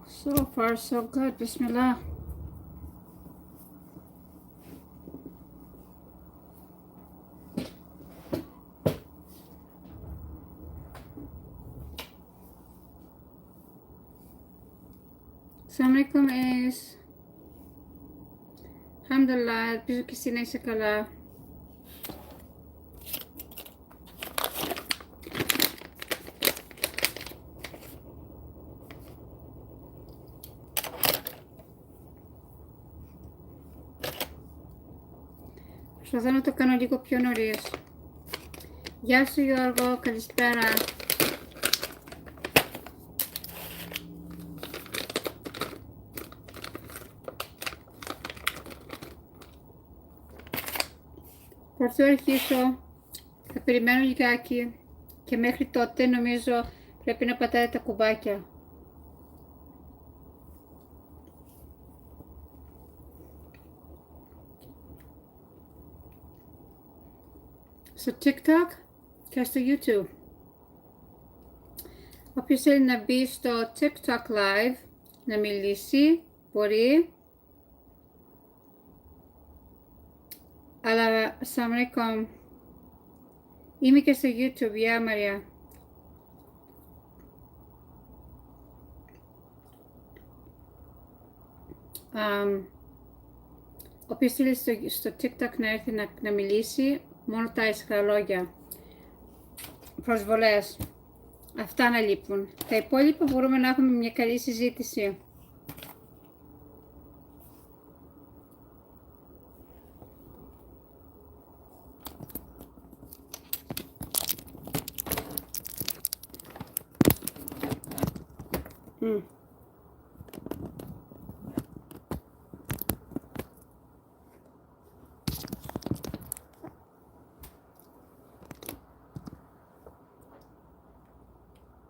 So far, so good. Bismillah. Assalamualaikum Ace. Alhamdulillah, ελπίζω και εσύ να είσαι καλά. Προσπαθώ να το κάνω λίγο πιο νωρίς. Γεια σου Γιώργο, καλησπέρα. Πρωτού αρχίσω, θα περιμένω λιγάκι και μέχρι τότε νομίζω πρέπει να πατάτε τα κουμπάκια. Στο TikTok και στο YouTube. Όποιος θέλει να μπει στο TikTok live, να μιλήσει, μπορεί. Αλλά, assalamualaikum. Είμαι και στο YouTube, γεια Μαρία. Όποιος θέλει στο TikTok να έρθει να μιλήσει, μόνο τα ήσυχα λόγια. Προσβολές. Αυτά να λείπουν. Τα υπόλοιπα μπορούμε να έχουμε μια καλή συζήτηση.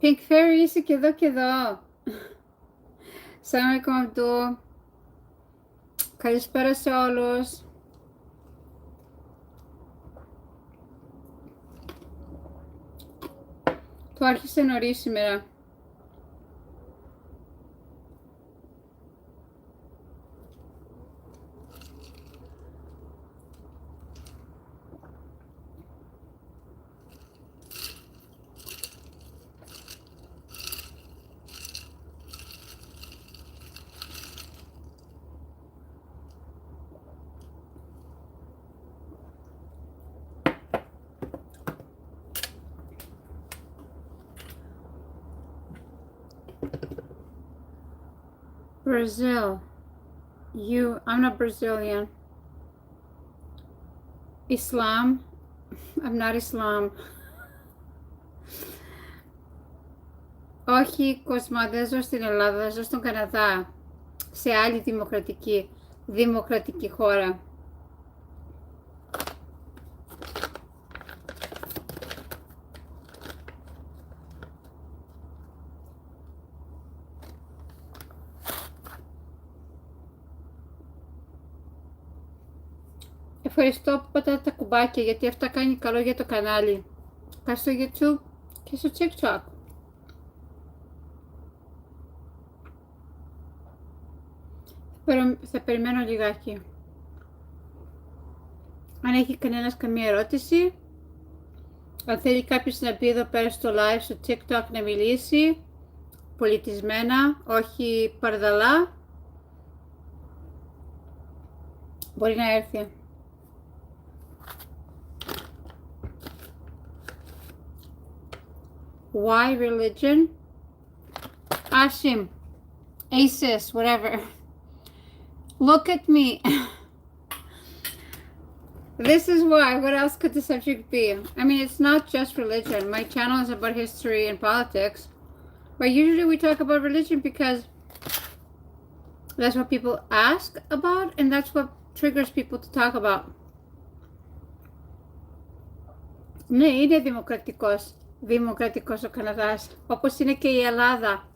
Pink Fairy, είσαι και εδώ και εδώ. Assalamualaikum Abdul. Καλησπέρα σε όλους. Το άρχισε νωρίς σήμερα. Brazil. I'm not Brazilian. Islam. I'm not Islam. Όχι, Κοσμά, δεν ζω στην Ελλάδα, ζω στον Καναδά. Σε άλλη δημοκρατική χώρα. Ευχαριστώ που πατάτε τα κουμπάκια, γιατί αυτά κάνει καλό για το κανάλι. Κάτω στο YouTube και στο TikTok. Θα περιμένω λιγάκι. Αν έχει κανένας καμία ερώτηση, αν θέλει κάποιος να μπει εδώ πέρα στο live, στο TikTok να μιλήσει, πολιτισμένα, όχι παρδαλά, μπορεί να έρθει. Why religion? Ashim, Asis, whatever. Look at me. This is why. What else could the subject be? I mean, it's not just religion. My channel is about history and politics. But usually we talk about religion because that's what people ask about and that's what triggers people to talk about. Ναι, είναι δημοκρατικός ο Καναδάς, όπως είναι και η Ελλάδα.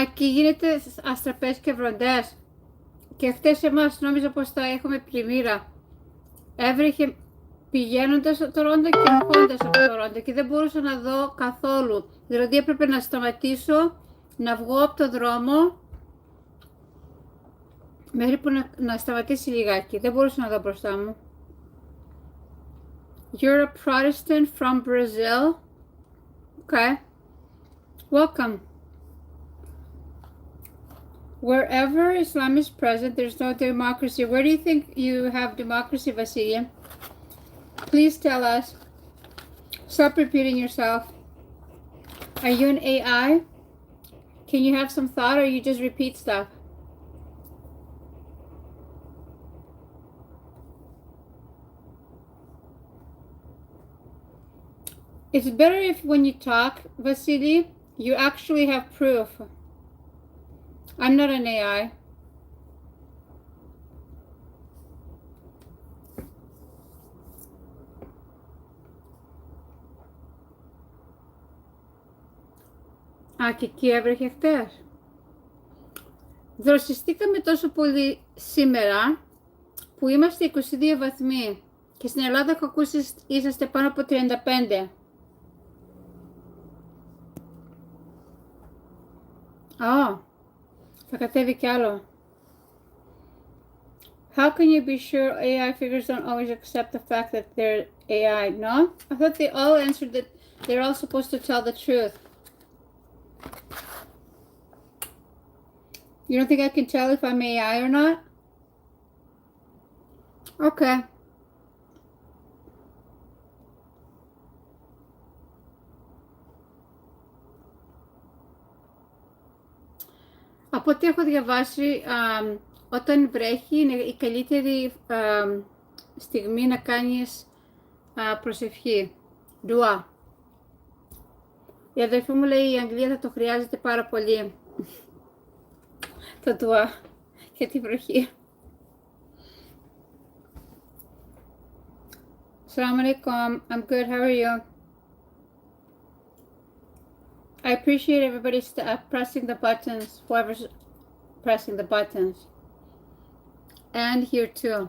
Εκεί γίνεται αστραπές και βροντές. Και χτες εμάς νόμιζα πως θα έχουμε πλημμύρα. Έβρεχε πηγαίνοντας στο Τορόντο και ερχόντας από το Τορόντο και δεν μπορούσα να δω καθόλου. Δηλαδή έπρεπε να σταματήσω, να βγω από το δρόμο μέχρι που να σταματήσει λιγάκι. Δεν μπορούσα να δω μπροστά μου. You're a Protestant from Brazil? Okay. Welcome. Wherever Islam is present, there's no democracy. Where do you think you have democracy, Vasilia? Please tell us. Stop repeating yourself. Are you an AI? Can you have some thought or you just repeat stuff? It's better if when you talk, Vasily, you actually have proof. I'm not an AI. Α, και εκεί έβρεχε χτες. Δροσιστήκαμε τόσο πολύ σήμερα που είμαστε 22 βαθμοί και στην Ελλάδα έχω ακούσει είσαστε πάνω από 35. Θα κατέβει κι άλλο. How can you be sure AI figures don't always accept the fact that they're AI? No? I thought they all answered that they're all supposed to tell the truth. You don't think I can tell if I'm AI or not? Okay. Από ό,τι έχω διαβάσει, όταν βρέχει είναι η καλύτερη στιγμή να κάνεις προσευχή. Ντουά. Η αδερφή μου λέει η Αγγλία θα το χρειάζεται πάρα πολύ. Το ντουά για τη βροχή. Assalamu alaikum. I'm good. How are you? I appreciate everybody pressing the buttons, whoever's pressing the buttons. And here too.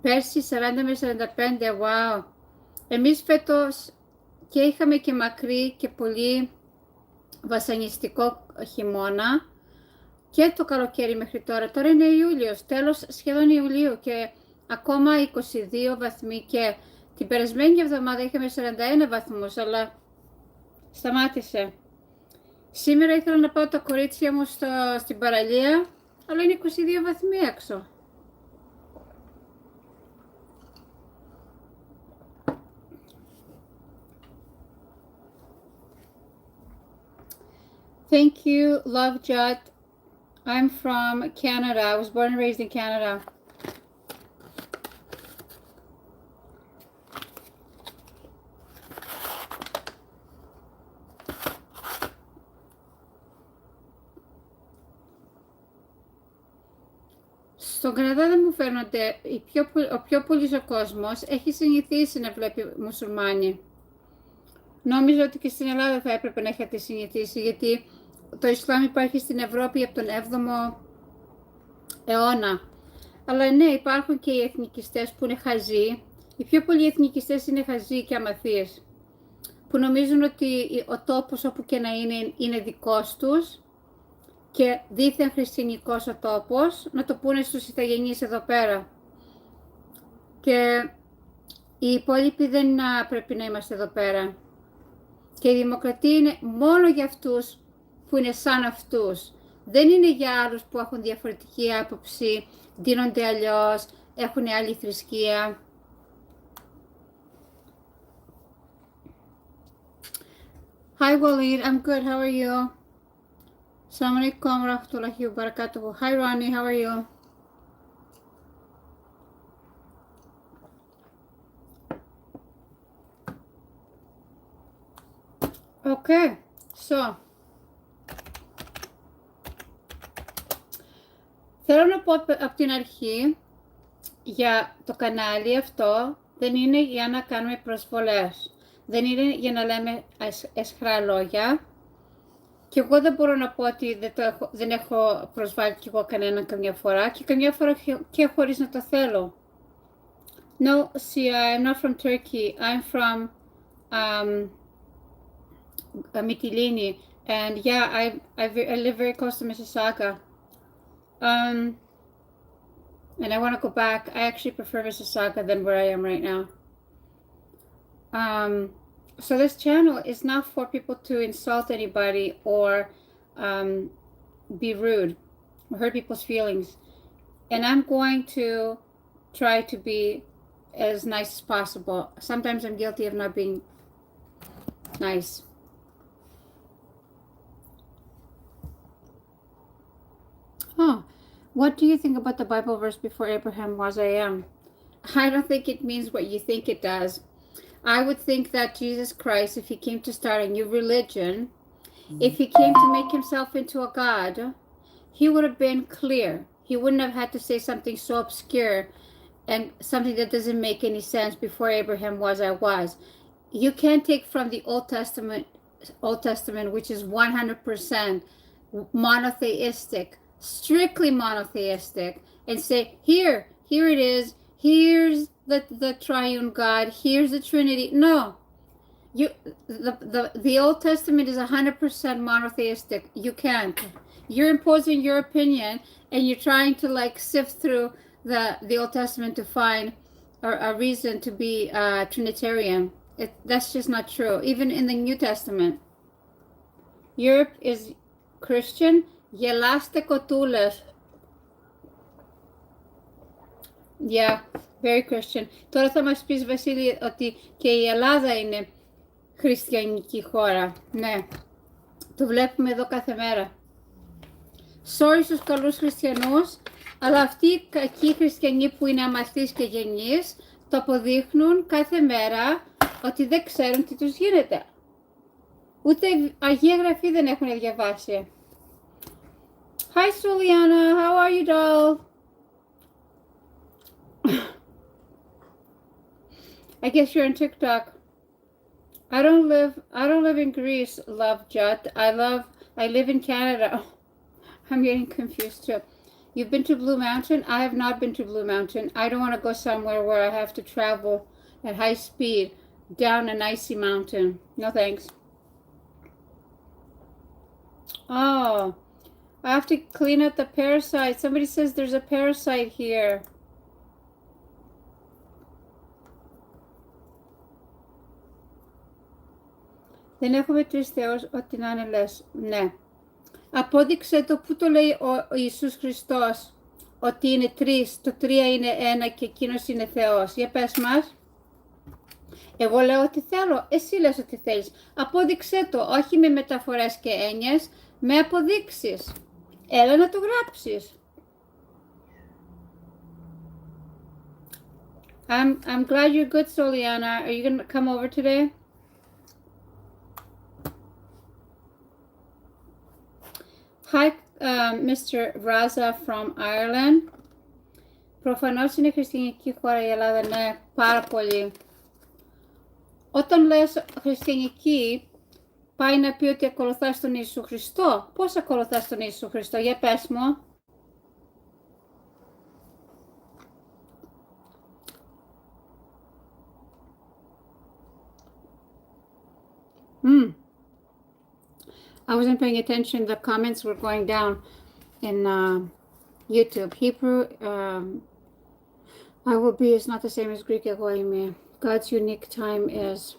Πέρσι 40 με 45, wow. Εμείς φέτος και είχαμε και μακρύ και πολύ βασανιστικό χειμώνα και το καλοκαίρι μέχρι τώρα. Τώρα είναι Ιούλιος, τέλος σχεδόν Ιουλίου και ακόμα 22 βαθμοί και την περασμένη εβδομάδα είχαμε 41 βαθμούς, αλλά σταμάτησε. Σήμερα ήθελα να πάω τα κορίτσια μου στην παραλία, αλλά είναι 22 βαθμοί έξω. Thank you, Love Jut. I'm from Canada. I was born and raised in Canada. Στον Καναδά δεν μου φαίνονται, ο πιο πολύς ο κόσμος έχει συνηθίσει να βλέπει μουσουλμάνοι. Νόμιζα ότι και στην Ελλάδα θα έπρεπε να έχετε συνηθίσει, γιατί το Ισλάμ υπάρχει στην Ευρώπη από τον 7ο αιώνα. Αλλά ναι, υπάρχουν και οι εθνικιστές που είναι χαζοί. Οι πιο πολλοί εθνικιστές είναι χαζοί και αμαθείς, που νομίζουν ότι ο τόπος όπου και να είναι δικός τους και δίθεν χριστιανικός ο τόπος, να το πούνε στους ηθαγενείς εδώ πέρα. Και οι υπόλοιποι δεν πρέπει να είμαστε εδώ πέρα. Και η δημοκρατία είναι μόνο για αυτούς που είναι σαν αυτούς. Δεν είναι για άλλους που έχουν διαφορετική άποψη, δίνονται αλλιώς, έχουν άλλη θρησκεία. Hi Walid, I'm good, how are you? Assalamu alaikum wa rahmatullahi wa barakatuhu. Hi Ronnie, how are you? Okay, so θέλω να πω από την αρχή για το κανάλι αυτό δεν είναι για να κάνουμε προσβολές, δεν είναι για να λέμε αισχρά λόγια Και εγώ δεν μπορώ να πω ότι δεν έχω προσβάλει κι εγώ κανέναν καμιά φορά και καμιά φορά και χωρίς να το θέλω. No, see, I'm not from Turkey. I'm from Mytilene, and yeah, I live very close to Mississauga. And I want to go back. I actually prefer Mississauga than where I am right now. So this channel is not for people to insult anybody or be rude or hurt people's feelings. And I'm going to try to be as nice as possible. Sometimes I'm guilty of not being nice. Oh, what do you think about the Bible verse before Abraham was I am? I don't think it means what you think it does. I would think that Jesus Christ, if he came to start a new religion, if he came to make himself into a God, he would have been clear. He wouldn't have had to say something so obscure and something that doesn't make any sense before Abraham was I was. You can't take from the Old Testament, which is 100% monotheistic, strictly monotheistic, and say, here it is, here's the triune God, here's the Trinity. No, the Old Testament is 100% monotheistic. You can't. You're imposing your opinion, and you're trying to like sift through the Old Testament to find a reason to be Trinitarian. That's just not true. Even in the New Testament, Europe is Christian. Γελάστε κοτούλες. Yeah, very Christian. Τώρα θα μας πεις, Βασίλη, ότι και η Ελλάδα είναι χριστιανική χώρα. Ναι, το βλέπουμε εδώ κάθε μέρα. Sorry στους καλούς χριστιανούς, αλλά αυτοί οι κακοί χριστιανοί που είναι αμαρτείς και γενείς, το αποδείχνουν κάθε μέρα ότι δεν ξέρουν τι τους γίνεται. Ούτε Αγία Γραφή δεν έχουν διαβάσει. Hi, Suliana. How are you, doll? I guess you're on TikTok. I don't live in Greece, love Jut. I live in Canada. I'm getting confused too. You've been to Blue Mountain? I have not been to Blue Mountain. I don't want to go somewhere where I have to travel at high speed down an icy mountain. No thanks. Oh, I have to clean up the parasite. Somebody says there's a parasite here. Δεν έχουμε τρεις θεούς, ό,τι να είναι λες. Ναι. Απόδειξε το που το λέει ο Ιησούς Χριστός, ότι είναι τρεις, το τρία είναι ένα και εκείνος είναι Θεός. Για πες μας. Εγώ λέω ότι θέλω, εσύ λες ότι θέλεις. Απόδειξε το, όχι με μεταφορές και έννοιες, με αποδείξεις. Έλα να το γράψεις. I'm glad you're good, Soliana. Are you going to come over today? Hi, Mr. Raza from Ireland. Προφανώς είναι χριστιανική χώρα η Ελλάδα, ναι, πάρα πολύ. Όταν λες χριστιανική, πάει να πει ότι ακολουθάς τον Ιησού Χριστό. Πώς ακολουθάς τον Ιησού Χριστό, για πες μου. I wasn't paying attention. The comments were going down in YouTube. Hebrew, I will be is not the same as Greek. God's unique time is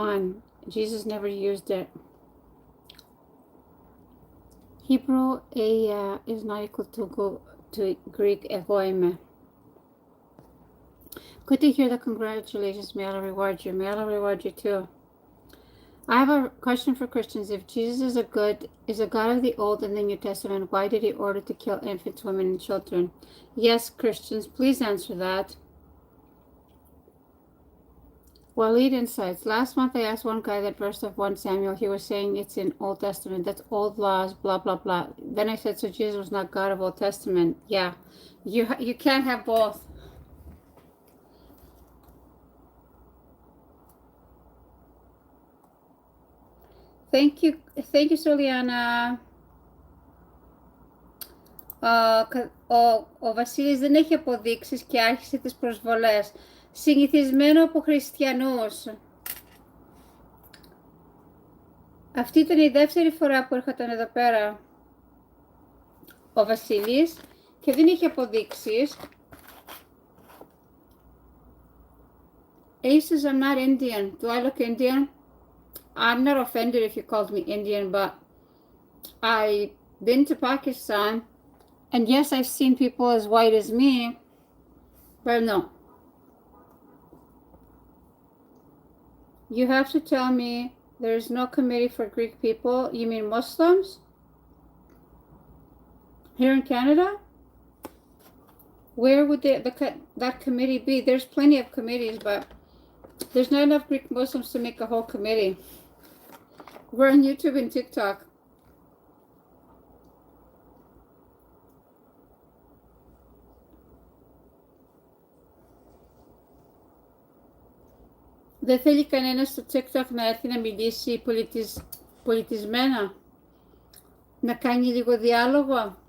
on. Jesus never used it. Hebrew is not equal to Greek. Good to hear the congratulations. May Allah reward you. May Allah reward you too. I have a question for Christians. If Jesus is a God of the Old and the New Testament, why did he order to kill infants, women, and children? Yes, Christians, please answer that. Walid insights. Last month I asked one guy that verse of 1 Samuel. He was saying it's in Old Testament. That's old laws, blah, blah, blah. Then I said, so Jesus was not God of Old Testament. Yeah, you can't have both. Thank you, Soliana. Ο Βασίλης δεν έχει αποδείξεις και άρχισε τις προσβολές. Συνηθισμένο από χριστιανούς. Αυτή ήταν η δεύτερη φορά που έρχονταν εδώ πέρα ο Βασίλης και δεν είχε αποδείξεις. He says, I'm not Indian. Do I look Indian? I'm not offended if you called me Indian, but I've been to Pakistan, and yes, I've seen people as white as me, but no. You have to tell me there's no committee for Greek people. You mean Muslims? Here in Canada? Where would that committee be? There's plenty of committees, but there's not enough Greek Muslims to make a whole committee. We're on YouTube and TikTok. Δεν θέλει κανένας στο TikTok να έρθει να μιλήσει πολιτισμένα, να κάνει λίγο διάλογο.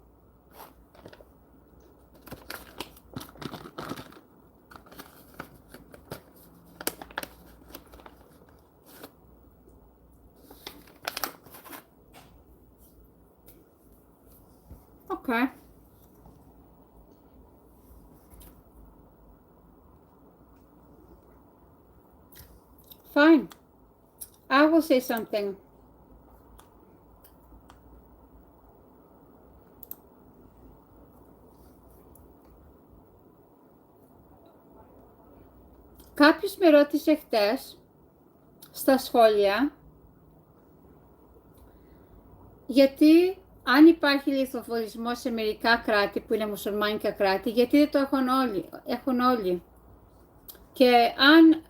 Okay. Fine. I will say something. Κάποιος με ρώτησε χτες στα σχόλια γιατί αν υπάρχει λιθοβολισμός σε μερικά κράτη που είναι μουσουλμάνικα κράτη, γιατί δεν το έχουν όλοι. Και αν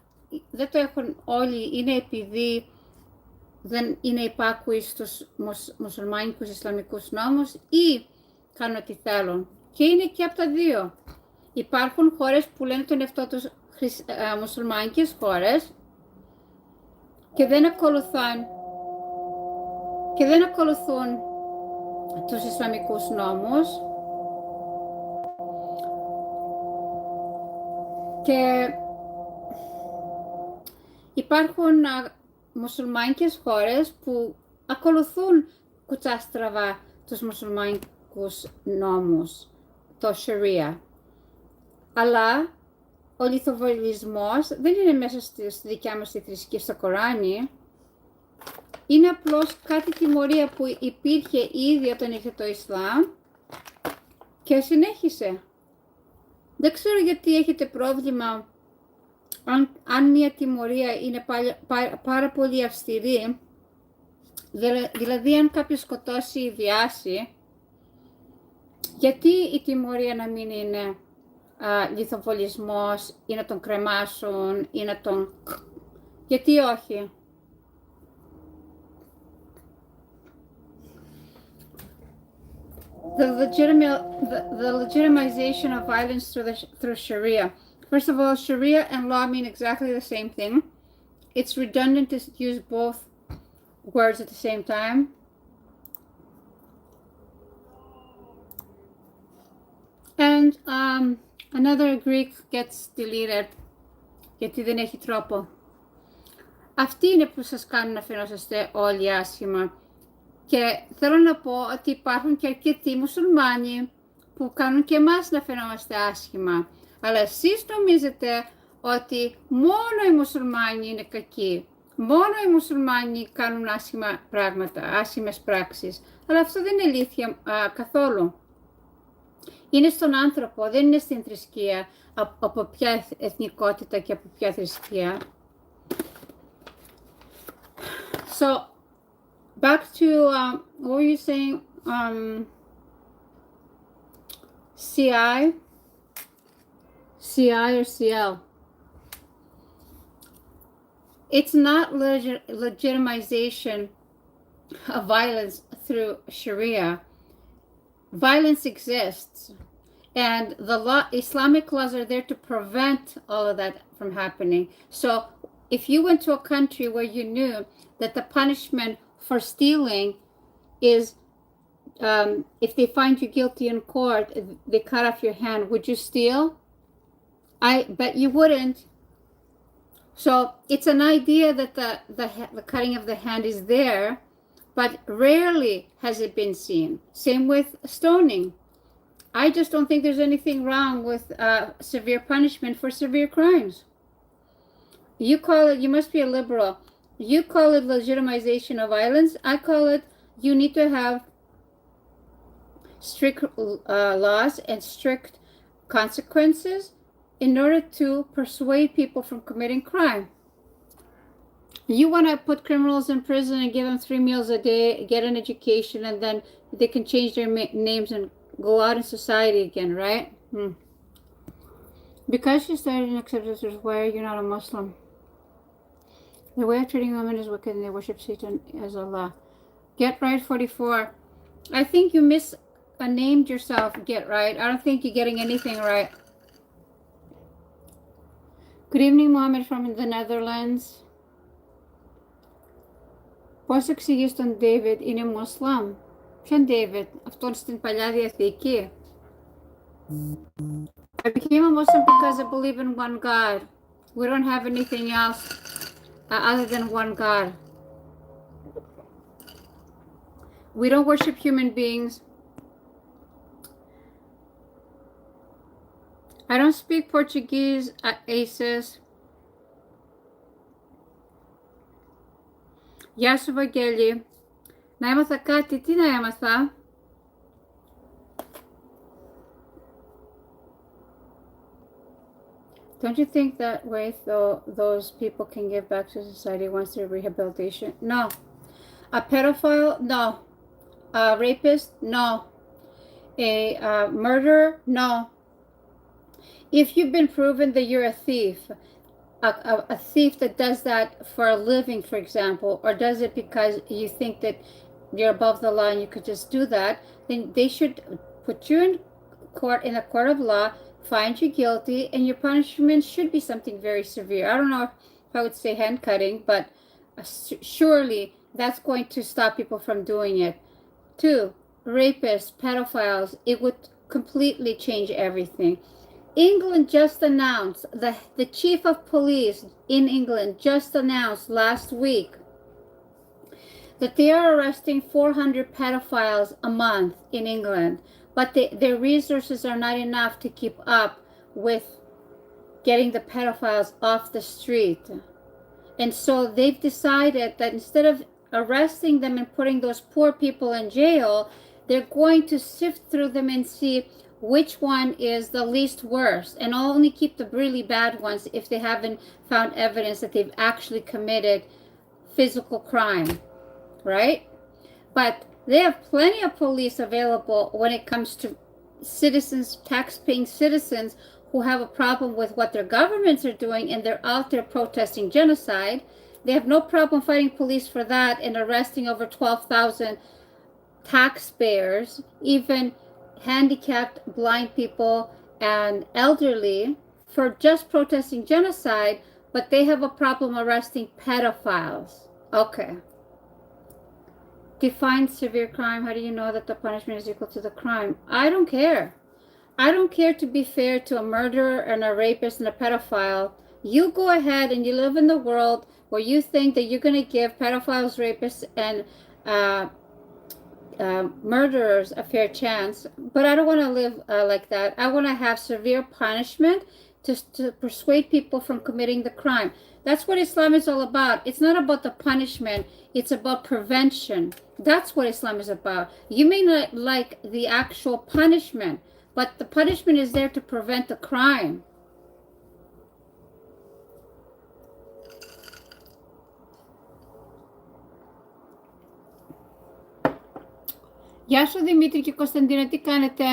δεν το έχουν όλοι, είναι επειδή δεν είναι υπάκουοι στους μουσουλμάνικους ισλαμικούς νόμους ή κάνουν ό,τι θέλουν. Και είναι και από τα δύο. Υπάρχουν χώρες που λένε τον εαυτό τους μουσουλμάνικες χώρες και δεν ακολουθούν τους ισλαμικούς νόμους και υπάρχουν μουσουλμάνικες χώρες που ακολουθούν κουτσά στραβά τους μουσουλμάνικους νόμους, το Sharia. Αλλά ο λιθοβολισμός δεν είναι μέσα στη δικιά μας τη θρησκεία, στο Κοράνι. Είναι απλώς κάτι τιμωρία που υπήρχε ήδη όταν ήρθε το Ισλάμ και συνέχισε. Δεν ξέρω γιατί έχετε πρόβλημα αν μια τιμωρία είναι πάρα πολύ αυστηρή, δηλαδή αν κάποιος σκοτώσει ή βιάσει, γιατί η τιμωρία να μην είναι λιθοβολισμός ή να τον κρεμάσουν ή να τον... Γιατί όχι. The legitimization of violence through Sharia. First of all, Sharia and law mean exactly the same thing. It's redundant to use both words at the same time. And another Greek gets deleted γιατί δεν έχει τρόπο. Αυτοί είναι που σας κάνουν να φαινόσαστε όλοι άσχημα. Και θέλω να πω ότι υπάρχουν και αρκετοί μουσουλμάνοι που κάνουν και εμάς να φαινόμαστε άσχημα. Αλλά εσείς νομίζετε ότι μόνο οι μουσουλμάνοι είναι κακοί. Μόνο οι μουσουλμάνοι κάνουν άσχημα πράγματα, άσχημες πράξεις. Αλλά αυτό δεν είναι αλήθεια καθόλου. Είναι στον άνθρωπο, δεν είναι στην θρησκεία, από ποια εθνικότητα και από ποια θρησκεία. So, back to, what were you saying, CI or CL. It's not legitimization of violence through Sharia. Violence exists, and the Islamic laws are there to prevent all of that from happening. So if you went to a country where you knew that the punishment for stealing is if they find you guilty in court, they cut off your hand. Would you steal? I bet you wouldn't. So it's an idea that the cutting of the hand is there, but rarely has it been seen. Same with stoning. I just don't think there's anything wrong with severe punishment for severe crimes. You call it, you must be a liberal. You call it legitimization of violence. I call it, you need to have strict laws and strict consequences in order to persuade people from committing crime. You want to put criminals in prison and give them 3 meals a day, get an education, and then they can change their names and go out in society again, right? Because you started in acceptance, why are you not a Muslim? The way of treating women is wicked and they worship Satan as Allah. Get right 44. I think you misnamed yourself, Get Right. I don't think you're getting anything right. Good evening, Mohammed from the Netherlands. Πώς εξηγείς τον David είναι Muslim? Ποιον David? Αυτόν στην Παλιά Διαθήκη. I became a Muslim because I believe in one God. We don't have anything else other than one God. We don't worship human beings. I don't speak Portuguese, Aces. Γεια σου, Βαγγέλη. Να έμαθα κάτι, τι να έμαθα? Don't you think that way, though, those people can give back to society once they're rehabilitation? No. A pedophile? No. A rapist? No. A murderer? No. If you've been proven that you're a thief, a thief that does that for a living, for example, or does it because you think that you're above the law and you could just do that, then they should put you in court, in a court of law, find you guilty, and your punishment should be something very severe. I don't know if I would say hand cutting, but surely that's going to stop people from doing it. 2, rapists, pedophiles, it would completely change everything. England just announced, the chief of police in England just announced last week that they are arresting 400 pedophiles a month in England, but their resources are not enough to keep up with getting the pedophiles off the street. And so they've decided that instead of arresting them and putting those poor people in jail, they're going to sift through them and see which one is the least worst, and only keep the really bad ones if they haven't found evidence that they've actually committed physical crime, right? But they have plenty of police available when it comes to citizens, tax-paying citizens who have a problem with what their governments are doing and they're out there protesting genocide. They have no problem fighting police for that and arresting over 12,000 taxpayers, even handicapped, blind people, and elderly for just protesting genocide, but they have a problem arresting pedophiles. Okay. Define severe crime. How do you know that the punishment is equal to the crime? I don't care. I don't care, to be fair, to a murderer and a rapist and a pedophile. You go ahead and you live in the world where you think that you're going to give pedophiles, rapists, and murderers a fair chance, but I don't want to live like that. I want to have severe punishment to persuade people from committing the crime. That's what Islam is all about. It's not about the punishment, it's about prevention. That's what Islam is about. You may not like the actual punishment, but the punishment is there to prevent the crime. Γεια σου Δημήτρη και Κωνσταντίνα, τι κάνετε?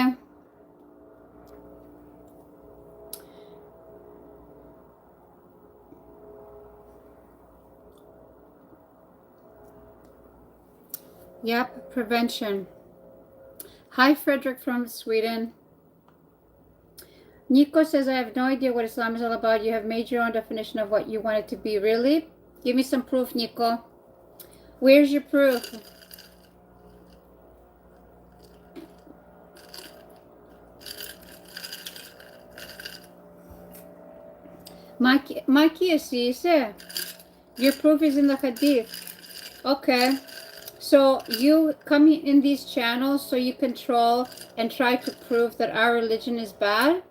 Yep, prevention. Hi Frederick from Sweden. Nico says, I have no idea what Islam is all about. You have made your own definition of what you want it to be. Really? Give me some proof, Nico. Where's your proof? Maki Asise. Your proof is in the Hadith. Okay. So you come in these channels so you control and try to prove that our religion is bad?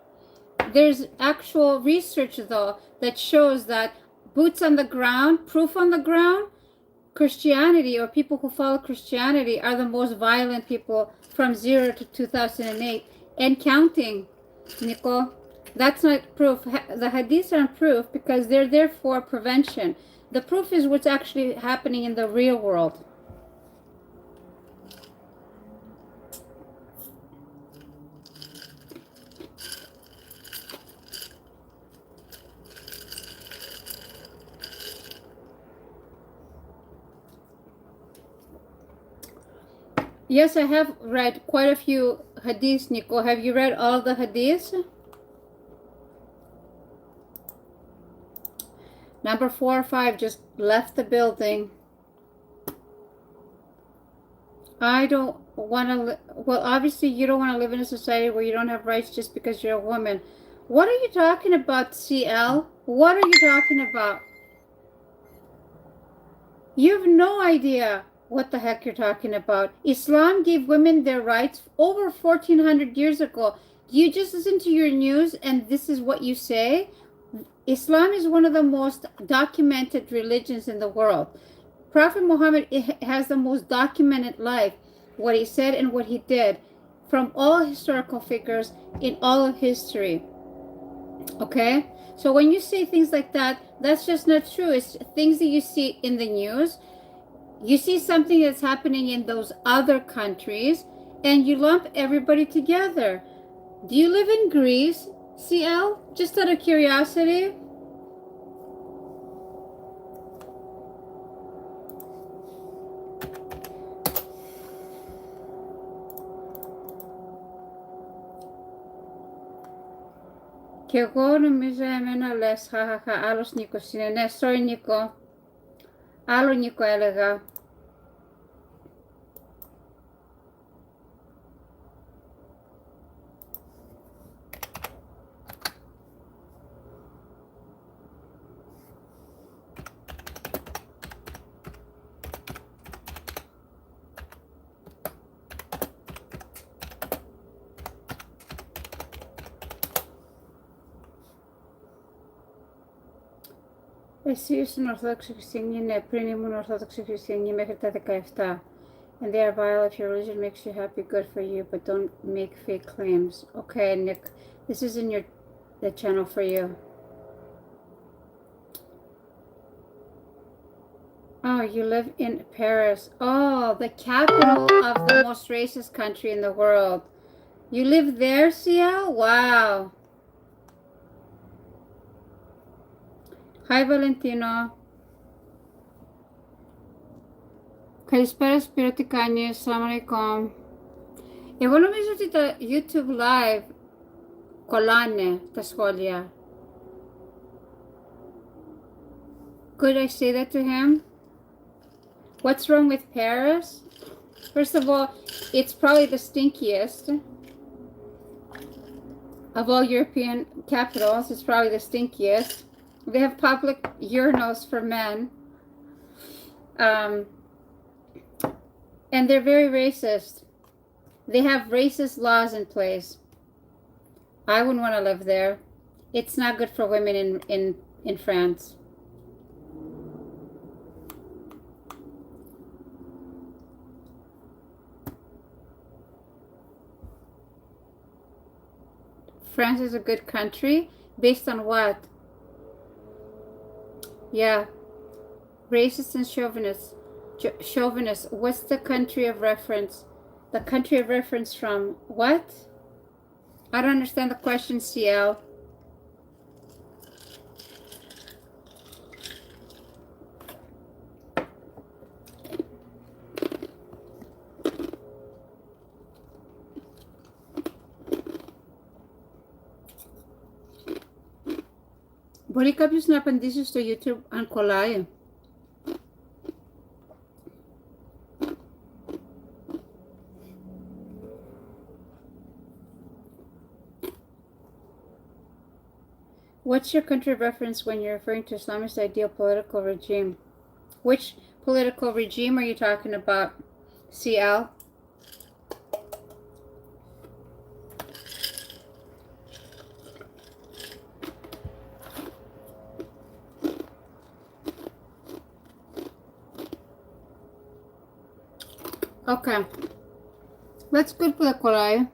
There's actual research, though, that shows that boots on the ground, proof on the ground, Christianity, or people who follow Christianity, are the most violent people from 0 to 2008 and counting, Nico. That's not proof. The hadiths aren't proof because they're there for prevention. The proof is what's actually happening in the real world. Yes, I have read quite a few hadiths, Nico. Have you read all the hadiths? Number 4 or 5 just left the building. I don't want to... Well, obviously you don't want to live in a society where you don't have rights just because you're a woman. What are you talking about, CL? What are you talking about? You have no idea what the heck you're talking about. Islam gave women their rights over 1400 years ago. You just listen to your news and this is what you say? Islam is one of the most documented religions in the world. Prophet Muhammad has the most documented life, what he said and what he did, from all historical figures in all of history. Okay? So when you say things like that, that's just not true. It's things that you see in the news. You see something that's happening in those other countries, and you lump everybody together. Do you live in Greece, CL? Just out of curiosity. Και εγώ νομίζω εμένα λες, χαχαχα, άλλος Νίκος είναι. Ναι, sorry Νίκο. Άλλο Νίκο έλεγα. Εσύ ήσουν Ορθόδοξη Χριστιανή, ναι, πριν ήμουν Ορθόδοξη Χριστιανή μέχρι τα 17. And they are vile if your religion makes you happy, good for you, but don't make fake claims. Okay, Nick, this is in the channel for you. Oh, you live in Paris. Oh, the capital of the most racist country in the world. You live there, CL? Wow. Hi, Valentino. Καλησπέρα Σπύρο, τι κάνεις? Assalamu alaikum. Εγώ νομίζω ότι τα YouTube live κολλάνε τα σχόλια. Could I say that to him? What's wrong with Paris? First of all, it's probably the stinkiest of all European capitals. It's probably the stinkiest. They have public urinals for men. And they're very racist. They have racist laws in place. I wouldn't want to live there. It's not good for women in France. France is a good country. Based on what? Yeah. Racist and chauvinists. Chauvinist. What's the country of reference? The country of reference from what? I don't understand the question, CL. Μπορεί κάποιος να απαντήσει στο YouTube αν κολλάει? What's your country reference when you're referring to Islamist ideal political regime? Which political regime are you talking about, CL? Okay. That's good for the Quran.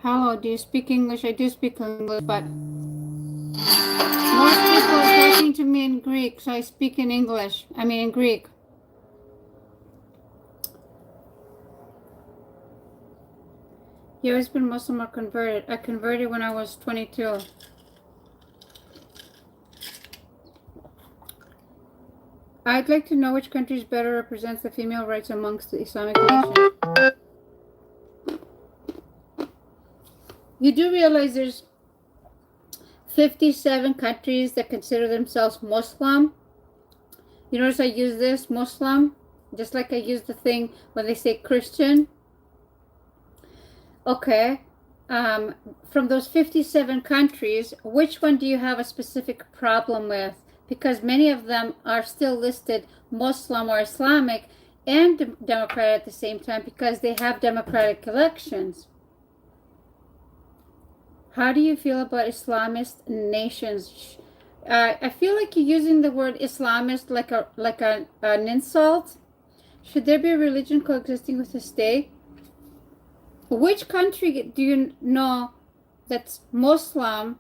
Hello, do you speak English? I do speak English, but most people are talking to me in Greek, so I speak in English. I mean in Greek. You always been Muslim or converted? I converted when I was 22. I'd like to know which countries better represents the female rights amongst the Islamic nations. You do realize there's 57 countries that consider themselves Muslim. You notice I use this, Muslim, just like I use the thing when they say Christian. Okay. From those 57 countries, which one do you have a specific problem with? Because many of them are still listed Muslim or Islamic and Democratic at the same time because they have democratic elections. How do you feel about Islamist nations? I feel like you're using the word Islamist like an insult. Should there be a religion coexisting with the state? Which country do you know that's Muslim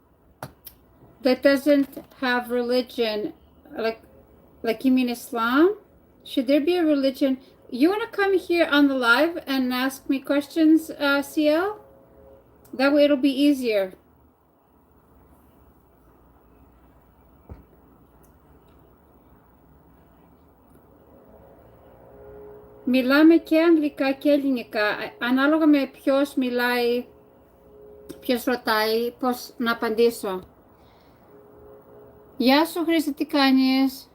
that doesn't have religion? Like you mean Islam? Should there be a religion? You want to come here on the live and ask me questions, CL? That way it'll be easier. Μιλάμε και αγγλικά και ελληνικά. Ανάλογα με ποιος μιλάει, ποιος ρωτάει, πώς να απαντήσω. Γεια σου Χρήστη, τι κάνεις?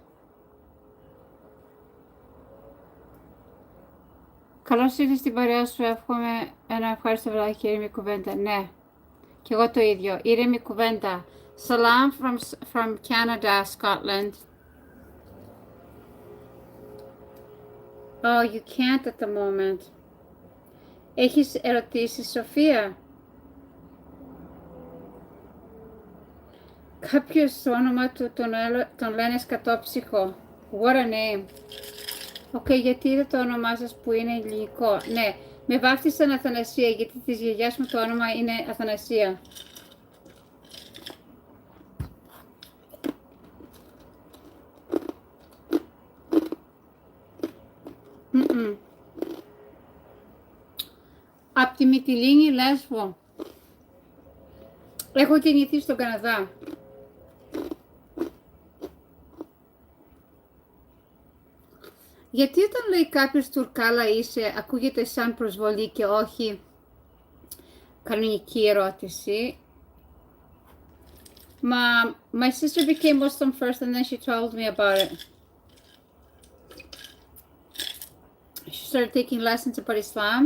Καλώς ήρθες στην παρέα σου, εύχομαι ένα ευχάριστο βράδυ και ήρεμη κουβέντα. Ναι, και εγώ το ίδιο, ήρεμη κουβέντα. Salam from Canada, Scotland. Oh, you can't at the moment. Έχεις ερωτήσεις, Σοφία? Κάποιος στο όνομα του τον λένε σκατόψυχο. What a name. Okay, γιατί είδα το όνομά σας που είναι ελληνικό. Ναι, με βάφτισαν Αθανασία, γιατί της γιαγιάς μου το όνομα είναι Αθανασία. Απ' τη Μυτιλήνη, Λέσβο. Έχω γεννηθεί στον Καναδά. Γιατί όταν λέει κάποιος Τουρκάλα είσαι, ακούγεται σαν προσβολή και όχι κανονική ερώτηση. My sister became Muslim first and then she told me about it. She started taking lessons about Islam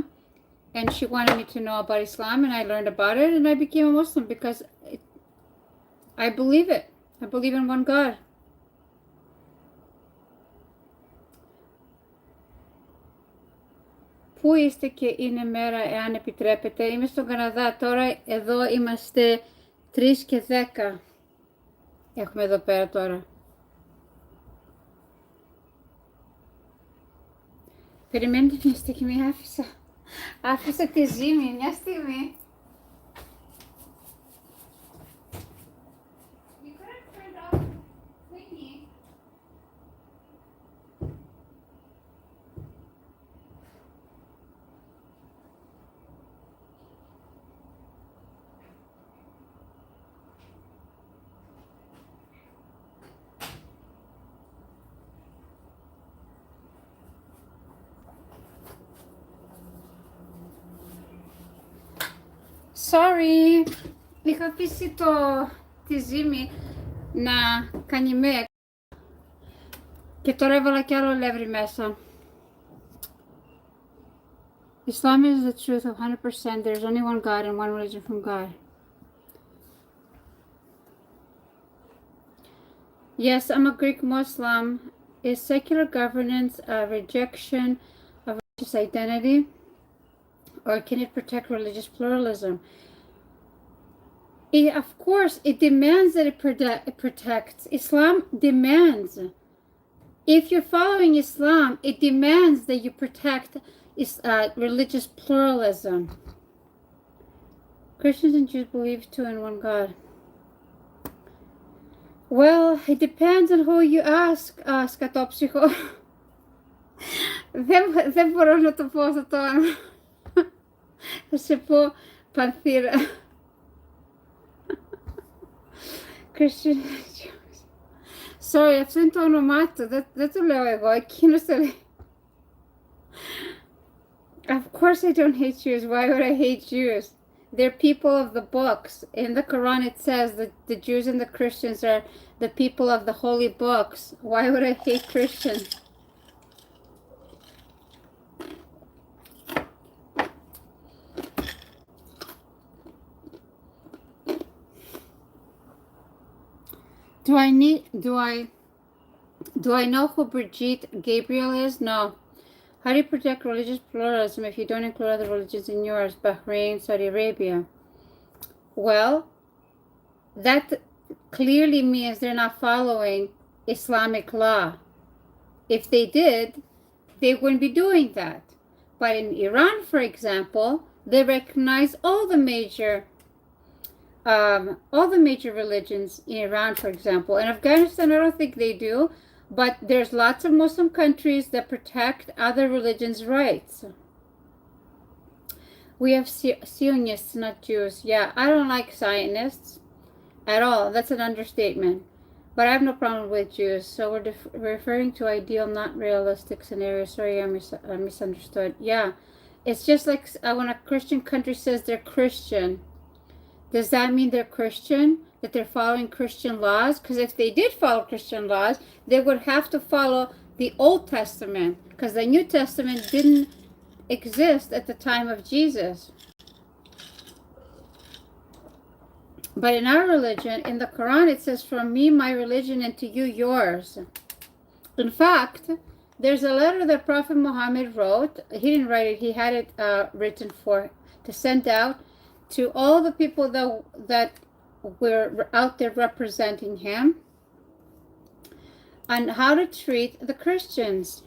and she wanted me to know about Islam and I learned about it and I became a Muslim because I believe it. I believe in one God. Πού είστε και είναι μέρα εάν επιτρέπετε? Είμαι στον Καναδά. Τώρα εδώ είμαστε 3 και 10. Έχουμε εδώ πέρα τώρα. Περιμένετε μια στιγμή, άφησα τη ζύμη, μια στιγμή. Sorry, είχα αφήσει τη ζύμη να κάνει μέκ και τώρα έβαλα κι άλλο λεύρι μέσα. Islam is the truth 100%. There's only one God and one religion from God. Yes, I'm a Greek Muslim. Is secular governance a rejection of religious identity, or can it protect religious pluralism? Of course, it demands that it protects. Islam demands. If you're following Islam, it demands that you protect religious pluralism. Christians and Jews believe two in one God. Well, it depends on who you ask, σκατόψυχο. δεν μπορώ να το πω αυτό το όνομα. Θα σε πω πανθύρα. Christian Jews. Sorry, αυτό είναι το όνομά του. Δεν το λέω εγώ. Εκείνος το λέει. Of course I don't hate Jews. Why would I hate Jews? They're people of the books. In the Quran it says that the Jews and the Christians are the people of the holy books. Why would I hate Christians? Do I know who Brigitte Gabriel is? No. How do you protect religious pluralism if you don't include other religions in yours? Bahrain, Saudi Arabia. Well, that clearly means they're not following Islamic law. If they did, they wouldn't be doing that. But in Iran, for example, they recognize all the major religions in Iran, for example. In Afghanistan, I don't think they do. But there's lots of Muslim countries that protect other religions' rights. We have Zionists, not Jews. Yeah, I don't like Zionists at all. That's an understatement. But I have no problem with Jews. So we're referring to ideal, not realistic scenarios. Sorry, I misunderstood. Yeah, it's just like when a Christian country says they're Christian. Does that mean they're Christian? That they're following Christian laws? Because if they did follow Christian laws, they would have to follow the Old Testament, because the New Testament didn't exist at the time of Jesus. But in our religion, in the Quran, it says, from me, my religion, and to you, yours. In fact, there's a letter that Prophet Muhammad wrote. He didn't write it. He had it written to send out to all the people that were out there representing him on how to treat the Christians.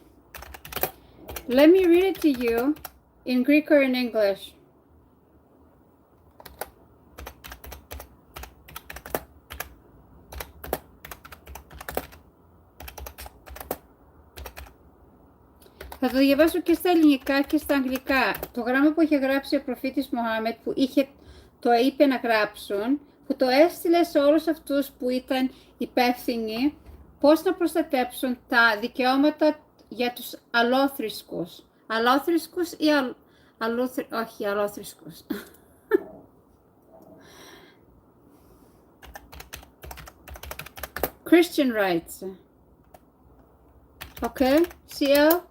Let me read it to you in Greek or in English. Θα το διαβάσω και στα ελληνικά και στα αγγλικά. Το γράμμα που είχε γράψει ο προφήτης Μωάμετ, που το είπε να γράψουν, που το έστειλε σε όλους αυτούς που ήταν υπεύθυνοι πώς να προστατέψουν τα δικαιώματα για τους αλλόθρησκους. Αλλόθρησκους ή όχι, αλλόθρησκους. Christian rights. Okay, CL?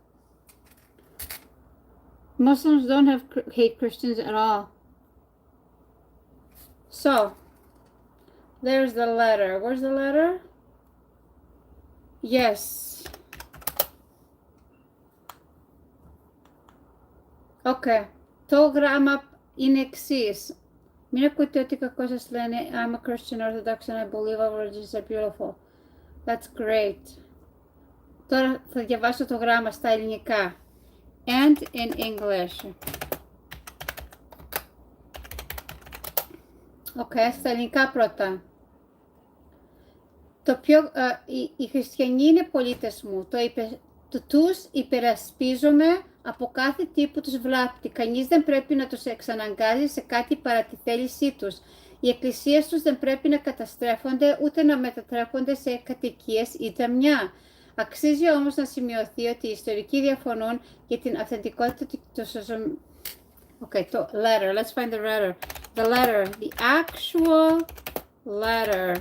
Muslims don't hate Christians at all. So, there's the letter. Where's the letter? Yes. Okay. Το γράμμα είναι εξής. Μην ακούτε ότι κακό σας λένε I'm a Christian Orthodox and I believe our religions are beautiful. That's great. Τώρα θα διαβάσω το γράμμα στα ελληνικά. And in English. Okay, στα ελληνικά πρώτα. Οι χριστιανοί είναι πολίτες μου. Τους υπερασπίζομαι από κάθε τι που τους βλάπτει. Κανείς δεν πρέπει να τους εξαναγκάζει σε κάτι παρά τη θέλησή τους. Οι εκκλησίες τους δεν πρέπει να καταστρέφονται ούτε να μετατρέπονται σε κατοικίες ή ταμιά. Αξίζει όμως να σημειωθεί ότι οι ιστορικοί διαφωνούν για την αυθεντικότητα του σωζομένου. Okay, το letter. Let's find the letter. The letter. The actual letter.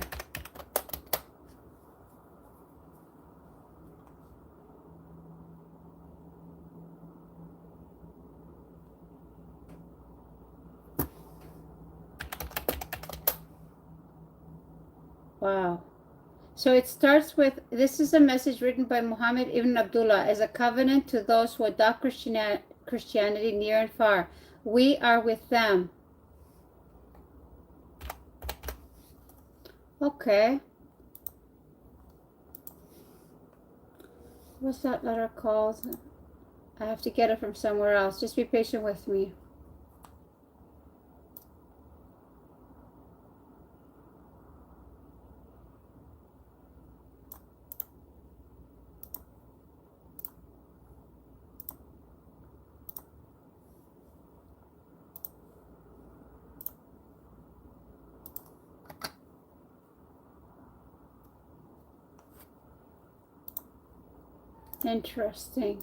Wow. So it starts with, this is a message written by Muhammad ibn Abdullah as a covenant to those who adopt Christianity near and far. We are with them. Okay. What's that letter called? I have to get it from somewhere else. Just be patient with me. Interesting.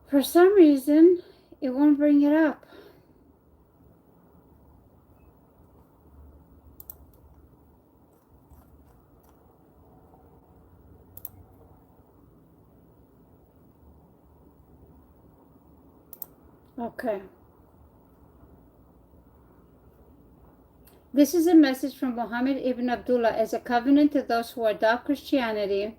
For some reason, it won't bring it up. Okay. This is a message from Muhammad ibn Abdullah as a covenant to those who adopt Christianity.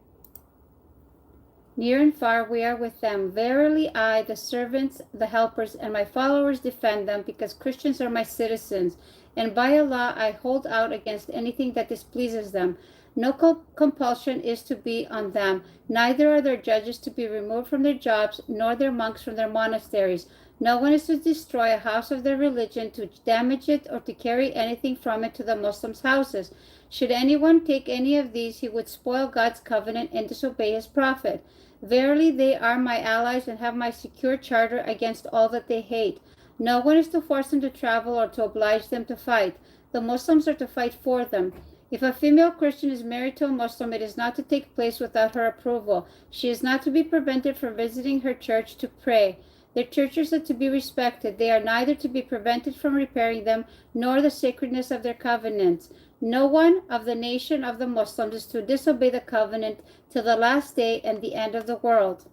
Near and far we are with them. Verily I, the servants, the helpers, and my followers defend them, because Christians are my citizens. And by Allah I hold out against anything that displeases them. No compulsion is to be on them. Neither are their judges to be removed from their jobs, nor their monks from their monasteries. No one is to destroy a house of their religion, to damage it, or to carry anything from it to the Muslims' houses. Should anyone take any of these, he would spoil God's covenant and disobey his prophet. Verily they are my allies and have my secure charter against all that they hate. No one is to force them to travel or to oblige them to fight. The Muslims are to fight for them. If a female Christian is married to a Muslim, it is not to take place without her approval. She is not to be prevented from visiting her church to pray. Their churches are to be respected. They are neither to be prevented from repairing them, nor the sacredness of their covenants. No one of the nation of the Muslims is to disobey the covenant till the last day and the end of the world.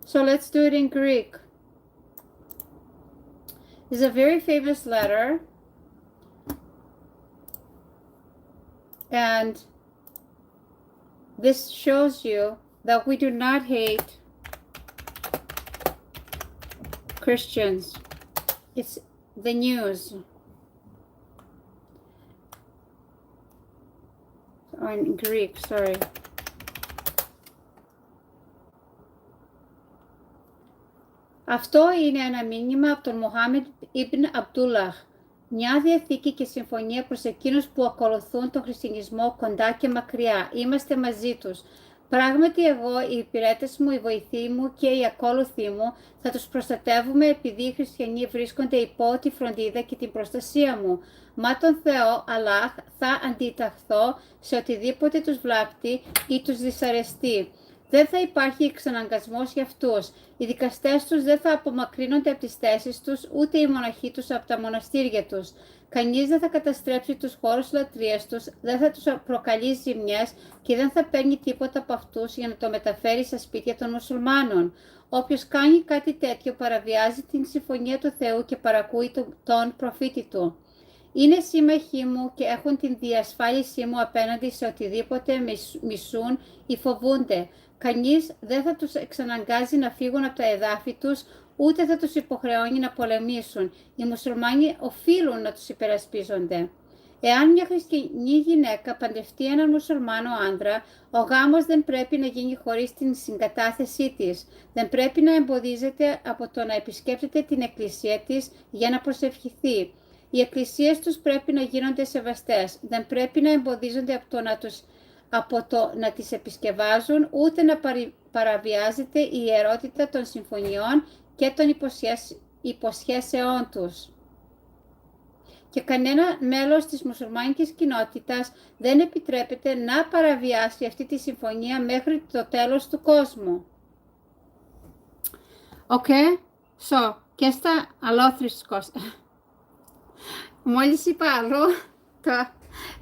So let's do it in Greek. This is a very famous letter. And this shows you that we do not hate Christians. It's the news. Or in Greek, sorry. Αυτό είναι ένα μήνυμα από τον Μουχάμεντ Ιμπν Αμπτούλαχ. Μια διαθήκη και συμφωνία προς εκείνους που ακολουθούν τον χριστιανισμό κοντά και μακριά. Είμαστε μαζί τους. Πράγματι εγώ, οι υπηρέτες μου, οι βοηθοί μου και οι ακόλουθοί μου θα τους προστατεύουμε, επειδή οι χριστιανοί βρίσκονται υπό τη φροντίδα και την προστασία μου. Μα τον Θεό, Αλλάχ, θα αντιταχθώ σε οτιδήποτε τους βλάπτει ή τους δυσαρεστεί. Δεν θα υπάρχει εξαναγκασμός για αυτούς. Οι δικαστές τους δεν θα απομακρύνονται από τις θέσεις τους, ούτε οι μοναχοί τους από τα μοναστήρια τους. Κανείς δεν θα καταστρέψει τους χώρους λατρείας τους, δεν θα τους προκαλεί ζημιές και δεν θα παίρνει τίποτα από αυτούς για να το μεταφέρει στα σπίτια των μουσουλμάνων. Όποιος κάνει κάτι τέτοιο παραβιάζει την συμφωνία του Θεού και παρακούει τον προφήτη του. Είναι σύμμαχοί μου και έχουν την διασφάλισή μου απέναντι σε οτιδήποτε μισούν ή φοβούνται. Κανείς δεν θα τους εξαναγκάζει να φύγουν από τα εδάφη τους, ούτε θα τους υποχρεώνει να πολεμήσουν. Οι μουσουλμάνοι οφείλουν να τους υπερασπίζονται. Εάν μια χριστιανή γυναίκα παντρευτεί έναν μουσουλμάνο άντρα, ο γάμος δεν πρέπει να γίνει χωρίς την συγκατάθεσή της. Δεν πρέπει να εμποδίζεται από το να επισκέπτεται την εκκλησία της για να προσευχηθεί. Οι εκκλησίες τους πρέπει να γίνονται σεβαστές. Δεν πρέπει να εμποδίζονται από το να τις επισκευάζουν, ούτε να παραβιάζεται η ιερότητα των συμφωνιών και των υποσχέσεών τους. Και κανένα μέλος της μουσουλμάνικης κοινότητας δεν επιτρέπεται να παραβιάσει αυτή τη συμφωνία μέχρι το τέλος του κόσμου. Okay, so, και στα αλόθρησκος. Μόλις είπα άλλο,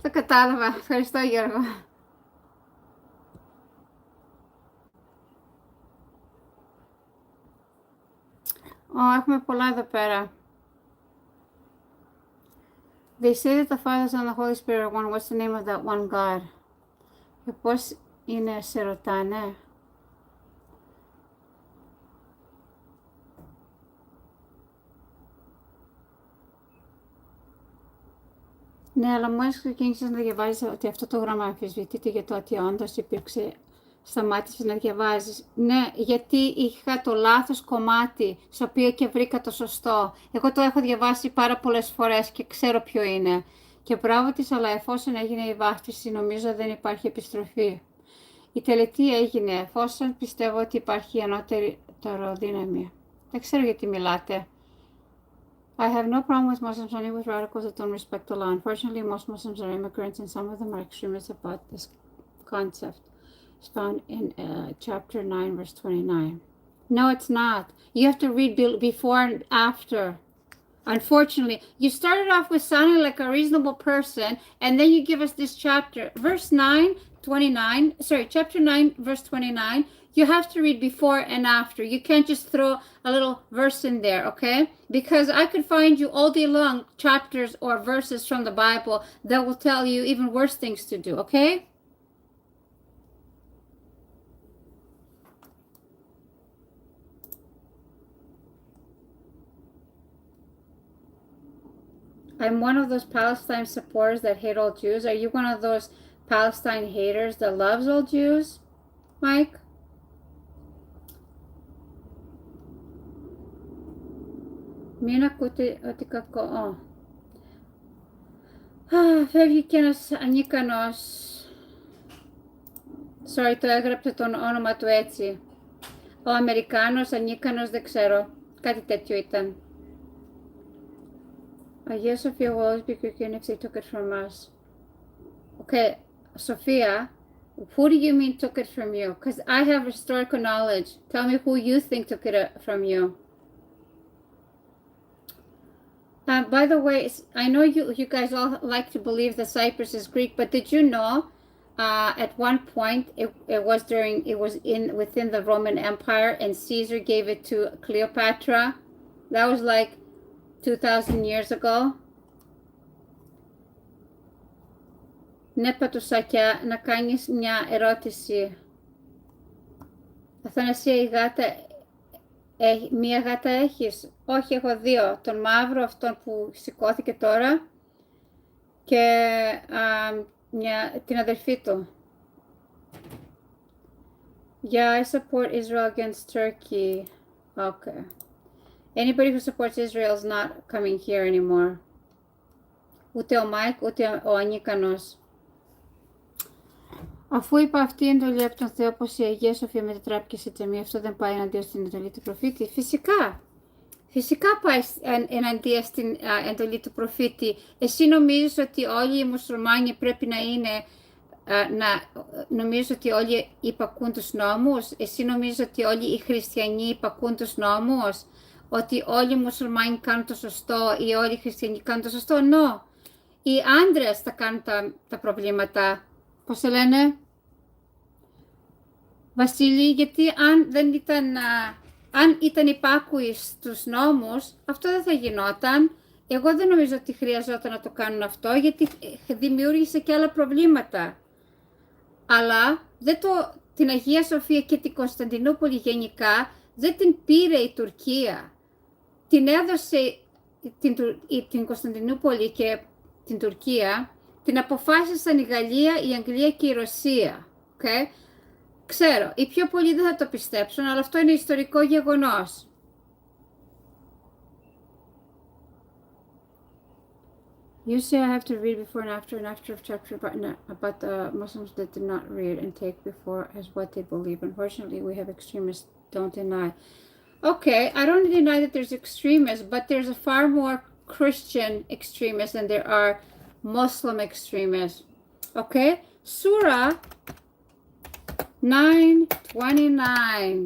το κατάλαβα. Ευχαριστώ, Γιώργο. Έχουμε πολλά εδώ πέρα. They say that the Father, Son, and the Holy Spirit are one. What's the name of that one God? Και πώς είναι, σε ρωτάνε. Ναι, αλλά μόλις ξεκίνησες να διαβάζεις ότι αυτό το γράμμα αμφισβητείται για το ότι όντως υπήρξε, σταμάτησες να διαβάζεις. Ναι, γιατί είχα το λάθος κομμάτι, στο οποίο και βρήκα το σωστό. Εγώ το έχω διαβάσει πάρα πολλές φορές και ξέρω ποιο είναι. Και μπράβο της, αλλά εφόσον έγινε η βάφτιση, νομίζω δεν υπάρχει επιστροφή. Η τελετή έγινε, εφόσον πιστεύω ότι υπάρχει ανώτερη δύναμη. Δεν ξέρω γιατί μιλάτε. I have no problem with Muslims, only with radicals that don't respect the law. Unfortunately, most Muslims are immigrants, and some of them are extremists about this concept. It's found in chapter 9, verse 29. No, it's not. You have to read before and after. Unfortunately, you started off with sounding like a reasonable person, and then you give us this chapter. Verse 9, 29, sorry, chapter 9, verse 29. You have to read before and after. You can't just throw a little verse in there, okay? Because I could find you all day long chapters or verses from the Bible that will tell you even worse things to do, okay? I'm one of those Palestine supporters that hate all Jews. Are you one of those Palestine haters that loves all Jews, Mike? Μην ακούτε ότι κακό. Φεύγει και ένας ανίκανος. Sorry, το έγραψε το όνομα του έτσι. Ο Αμερικάνος, ανίκανος, δεν ξέρω. Κάτι τέτοιο ήταν. Αγία Σοφία will always be Christian if they took it from us. Okay, Sophia, who do you mean took it from you? Because I have historical knowledge. Tell me who you think took it from you. By the way, I know you guys all like to believe that Cyprus is Greek, but did you know at one point it was within the Roman Empire, and Caesar gave it to Cleopatra? That was like 2,000 years ago. Ναι, Πατουσάκια, να κάνεις μια ερώτηση. Αθανασία, η γάτα, μία γάτα έχεις? Όχι, έχω δύο. Τον μαύρο, αυτόν που σηκώθηκε τώρα, και την αδερφή του. Yeah, I support Israel against Turkey. Okay. Anybody who supports Israel is not coming here anymore. Ούτε ο Μάικ, ούτε ο ανίκανος. Αφού είπα αυτή η εντολή από τον Θεό πως η Αγία Σοφία μετατράπηκε σε τζαμί, αυτό δεν πάει εναντίον στην εντολή του προφήτη? Φυσικά. Φυσικά πάει εναντίον στην εντολή του προφήτη. Εσύ νομίζεις ότι όλοι οι μουσουλμάνοι πρέπει να είναι, νομίζεις ότι όλοι υπακούν τους νόμους? Εσύ νομίζεις ότι όλοι οι χριστιανοί υπακούν τους νόμους? Ότι όλοι οι μουσουλμάνοι κάνουν το σωστό ή όλοι οι χριστιανοί κάνουν το σωστό? No. Οι άντρες θα κάνουν τα προβλήματα. Πώς σε λένε? Βασίλη, γιατί αν ήταν υπάκουοι στους νόμους, αυτό δεν θα γινόταν. Εγώ δεν νομίζω ότι χρειαζόταν να το κάνουν αυτό, γιατί δημιούργησε και άλλα προβλήματα. Αλλά την Αγία Σοφία και την Κωνσταντινούπολη γενικά δεν την πήρε η Τουρκία. Την έδωσε την Κωνσταντινούπολη και την Τουρκία, την αποφάσισαν η Γαλλία, η Αγγλία και η Ρωσία. Okay? Ξέρω, οι πιο πολλοί δεν θα το πιστέψουν, αλλά αυτό είναι ιστορικό γεγονός. You say I have to read before and after chapter about the Muslims that did not read and take before as what they believe. Unfortunately, we have extremists, don't deny. Okay, I don't deny that there's extremists, but there's a far more Christian extremists than there are Muslim extremists. Okay, Surah 9:29.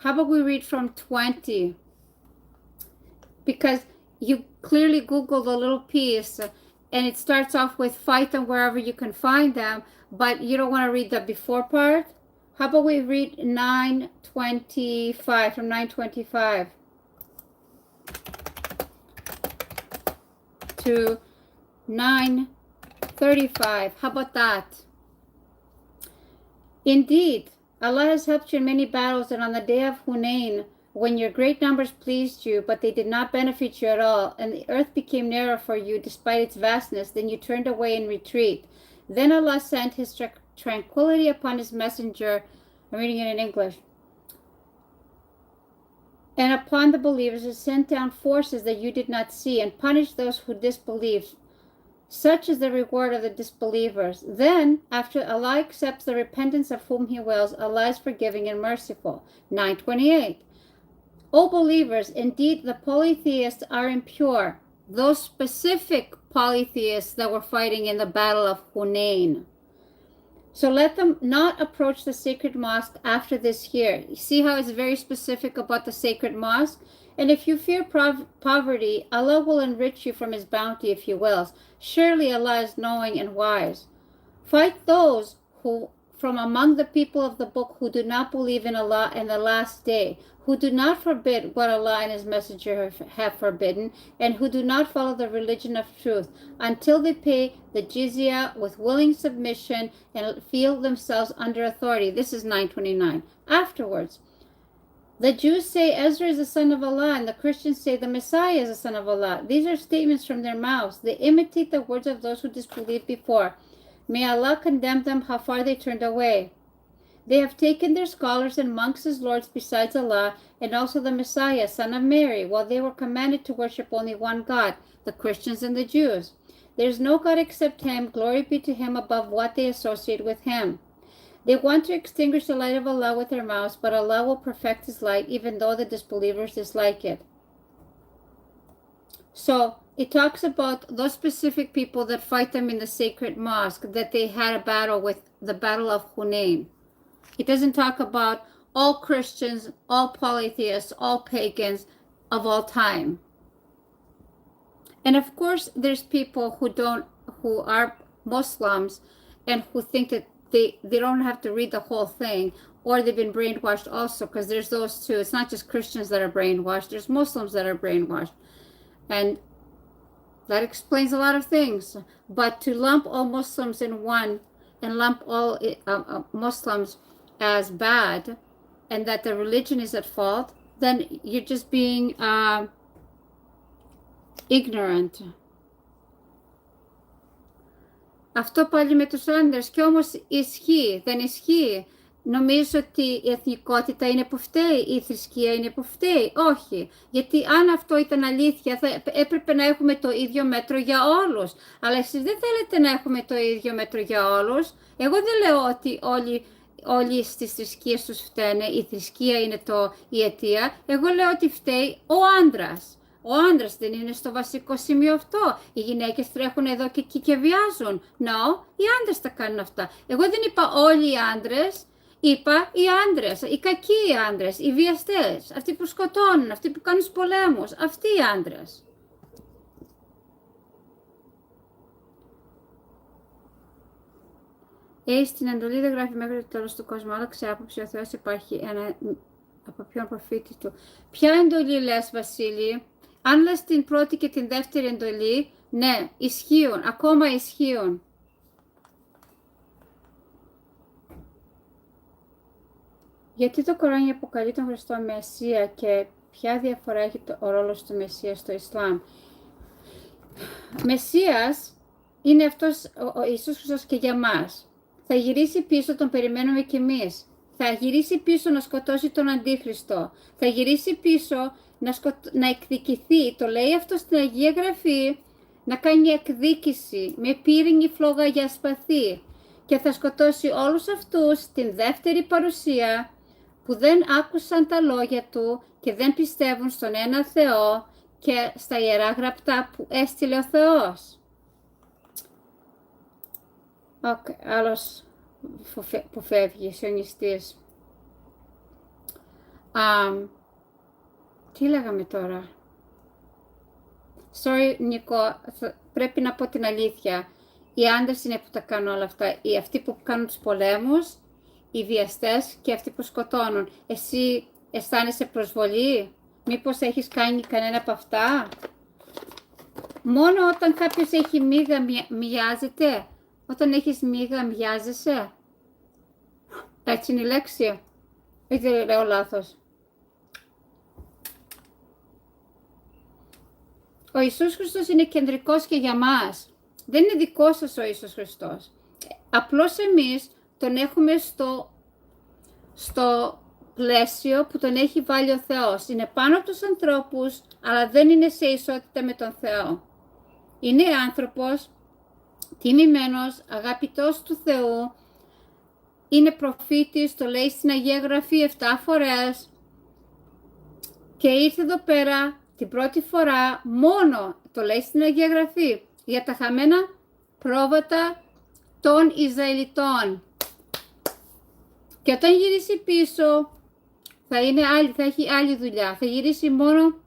How about we read from 20? Because you clearly Google the little piece and it starts off with fight them wherever you can find them, but you don't want to read the before part. How about we read 9:25 from 9:25? to 9:35. How about that? Indeed, Allah has helped you in many battles, and on the day of Hunain, when your great numbers pleased you, but they did not benefit you at all, and the earth became narrow for you despite its vastness, then you turned away in retreat. Then Allah sent His tranquility upon His messenger. I'm reading it in English. And upon the believers He sent down forces that you did not see, and punished those who disbelieved. Such is the reward of the disbelievers. Then, after Allah accepts the repentance of whom He wills, Allah is forgiving and merciful. 9:28. O believers, indeed the polytheists are impure, those specific polytheists that were fighting in the battle of Hunain. So let them not approach the sacred mosque after this year. You see how it's very specific about the sacred mosque? And if you fear poverty, Allah will enrich you from His bounty if He wills. Surely Allah is knowing and wise. Fight those who from among the people of the book who do not believe in Allah and the last day, who do not forbid what Allah and His Messenger have forbidden, and who do not follow the religion of truth, until they pay the jizya with willing submission and feel themselves under authority. This is 9:29. Afterwards, the Jews say Ezra is the son of Allah, and the Christians say the Messiah is the son of Allah. These are statements from their mouths. They imitate the words of those who disbelieved before. May Allah condemn them how far they turned away. They have taken their scholars and monks as lords besides Allah, and also the Messiah, son of Mary, while they were commanded to worship only one God, the Christians and the Jews. There is no God except Him. Glory be to Him above what they associate with Him. They want to extinguish the light of Allah with their mouths, but Allah will perfect His light, even though the disbelievers dislike it. So it talks about those specific people that fight them in the sacred mosque, that they had a battle with, the battle of Hunain. It doesn't talk about all Christians, all polytheists, all pagans of all time. And of course, there's people who are Muslims and who think that they don't have to read the whole thing, or they've been brainwashed also, because there's those too. It's not just Christians that are brainwashed, there's Muslims that are brainwashed. And that explains a lot of things. But to lump all Muslims in one and lump all Muslims as bad and that the religion is at fault, then you're just being ignorant. Αυτό πάλι με τους άντρες, και όμως ισχύει, δεν ισχύει. Νομίζω ότι η εθνικότητα είναι που φταίει, η θρησκεία είναι που φταίει. Όχι, γιατί αν αυτό ήταν αλήθεια θα έπρεπε να έχουμε το ίδιο μέτρο για όλους. Αλλά εσείς δεν θέλετε να έχουμε το ίδιο μέτρο για όλους. Εγώ δεν λέω ότι όλοι στις θρησκείες τους φταίνε, η θρησκεία είναι η αιτία. Εγώ λέω ότι φταίει ο άντρας. Ο άντρας δεν είναι στο βασικό σημείο αυτό. Οι γυναίκες τρέχουν εδώ και εκεί και βιάζουν. No, οι άντρες τα κάνουν αυτά. Εγώ δεν είπα όλοι οι άντρες. Είπα οι άντρες, οι κακοί άντρες, οι βιαστές, αυτοί που σκοτώνουν, αυτοί που κάνουν τους πολέμους, αυτοί οι άντρες. Στην εντολή δεν γράφει μέχρι το τέλος του κόσμου, άλλαξε άποψη, ο Θεός υπάρχει από ποιον προφήτη του. Ποια εντολή λες, Βασίλη? Αν λες την πρώτη και την δεύτερη εντολή, ναι, ισχύουν, ακόμα ισχύουν. Γιατί το Κοράνι αποκαλεί τον Χριστό Μεσσία και ποια διαφορά έχει ο ρόλος του Μεσσία στο Ισλάμ? Μεσσίας είναι αυτός ο Ιησούς Χριστός και για μας. Θα γυρίσει πίσω, τον περιμένουμε κι εμείς. Θα γυρίσει πίσω να σκοτώσει τον Αντίχριστο. Θα γυρίσει πίσω να εκδικηθεί. Το λέει αυτό στην Αγία Γραφή. Να κάνει εκδίκηση με πύρινη φλόγα για σπαθί. Και θα σκοτώσει όλους αυτούς την δεύτερη παρουσία που δεν άκουσαν τα λόγια Του και δεν πιστεύουν στον ένα Θεό και στα Ιερά Γραπτά που έστειλε ο Θεός. Άλλος που φεύγει, σιωνιστής. Τι λέγαμε τώρα? Sorry, Νίκο, πρέπει να πω την αλήθεια. Οι άντρες είναι που τα κάνουν όλα αυτά. Αυτοί που κάνουν τους πολέμους, οι βιαστές και αυτοί που σκοτώνουν. Εσύ αισθάνεσαι προσβολή? Μήπως έχεις κάνει κανένα από αυτά? Μόνο όταν κάποιος έχει μύγα μοιάζεται. Όταν έχεις μύγα μοιάζεσαι. Έτσι είναι η λέξη. Ή δεν λέω λάθος. Ο Ιησούς Χριστός είναι κεντρικός και για μας. Δεν είναι δικός σας ο Ιησούς Χριστός. Απλώς εμείς τον έχουμε στο πλαίσιο που τον έχει βάλει ο Θεός. Είναι πάνω από τους ανθρώπους, αλλά δεν είναι σε ισότητα με τον Θεό. Είναι άνθρωπος, τιμημένος, αγαπητός του Θεού, είναι προφήτης, το λέει στην Αγία Γραφή 7 φορές και ήρθε εδώ πέρα την πρώτη φορά μόνο, το λέει στην Αγία Γραφή, για τα χαμένα πρόβατα των Ισραηλιτών. Και όταν γυρίσει πίσω θα έχει άλλη δουλειά. Θα γυρίσει μόνο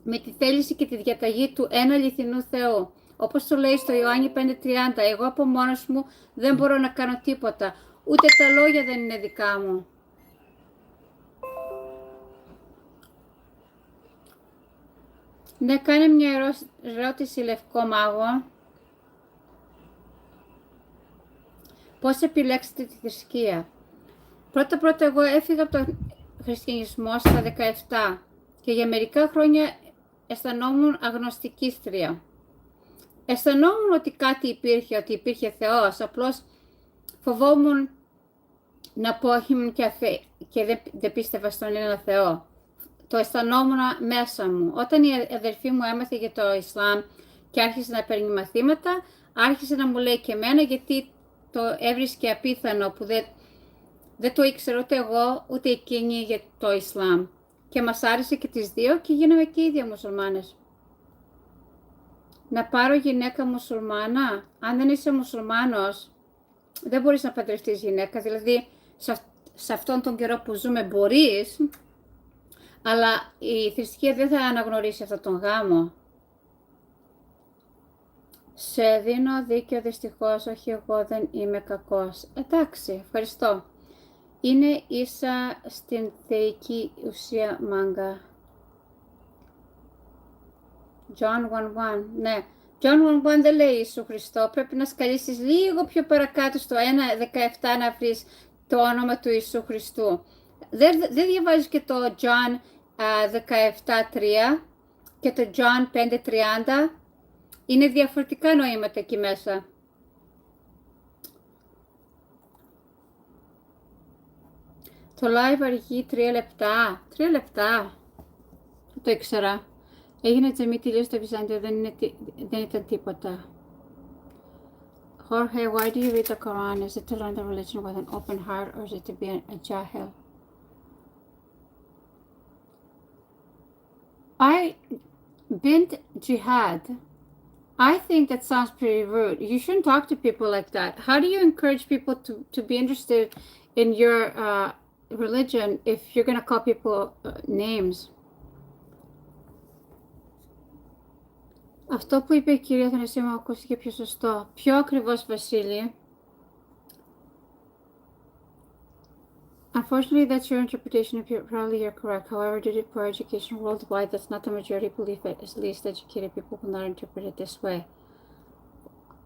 με τη θέληση και τη διαταγή του ένα αληθινού Θεού. Όπως το λέει στο Ιωάννη 5:30, εγώ από μόνος μου δεν μπορώ να κάνω τίποτα. Ούτε τα λόγια δεν είναι δικά μου. Ναι, κάνε μια ερώτηση, Λευκό Μάγο. Πώς επιλέξετε τη θρησκεία? Πρώτα, εγώ έφυγα από τον χριστιανισμό στα 17 και για μερικά χρόνια αισθανόμουν αγνωστικίστρια. Αισθανόμουν ότι κάτι υπήρχε, ότι υπήρχε Θεός, απλώς φοβόμουν να πω ήμουν και δεν πίστευα στον ένα Θεό. Το αισθανόμουν μέσα μου. Όταν η αδερφή μου έμαθε για το Ισλάμ και άρχισε να παίρνει μαθήματα, άρχισε να μου λέει και εμένα, γιατί το έβρισκε απίθανο που δεν το ήξερα ούτε εγώ ούτε εκείνη για το Ισλάμ. Και μας άρεσε και τις δύο και γίναμε και οι ίδια μουσουλμάνες. Να πάρω γυναίκα μουσουλμάνα? Αν δεν είσαι μουσουλμάνος, δεν μπορείς να παντρευτείς γυναίκα. Δηλαδή, σε αυτόν τον καιρό που ζούμε μπορείς, αλλά η θρησκεία δεν θα αναγνωρίσει αυτόν τον γάμο. Σε δίνω δίκιο δυστυχώς, όχι εγώ δεν είμαι κακός. Εντάξει, ευχαριστώ. Είναι ίσα στην θεϊκή ουσία μάγκα. John 1:1, ναι. John 1:1 δεν λέει Ιησού Χριστό. Πρέπει να σκαλίσεις λίγο πιο παρακάτω στο 1:17 να βρεις το όνομα του Ιησού Χριστού. Δεν διαβάζεις και το John 17:3 και το John 5:30. Είναι διαφορετικά νοήματα εκεί μέσα. Το live αργεί 3 λεπτά. 3 λεπτά. Το ήξερα. Έγινε τζαμί, τελείωσε το Βυζάντιο, δεν ήταν τίποτα. Jorge, why do you read the Quran? Is it to learn the religion with an open heart or is it to be a jahil? Bint jihad. I think that sounds pretty rude. You shouldn't talk to people like that. How do you encourage people to be interested in your religion if you're going to call people names? Αυτό που είπε η κυρία Θανασία μου ακούστηκε πιο σωστό. Πιο ακριβώς, Βασίλη. Unfortunately, that's your interpretation. Probably you're correct. However, due to poor education worldwide, that's not the majority belief. At least educated people will not interpret it this way.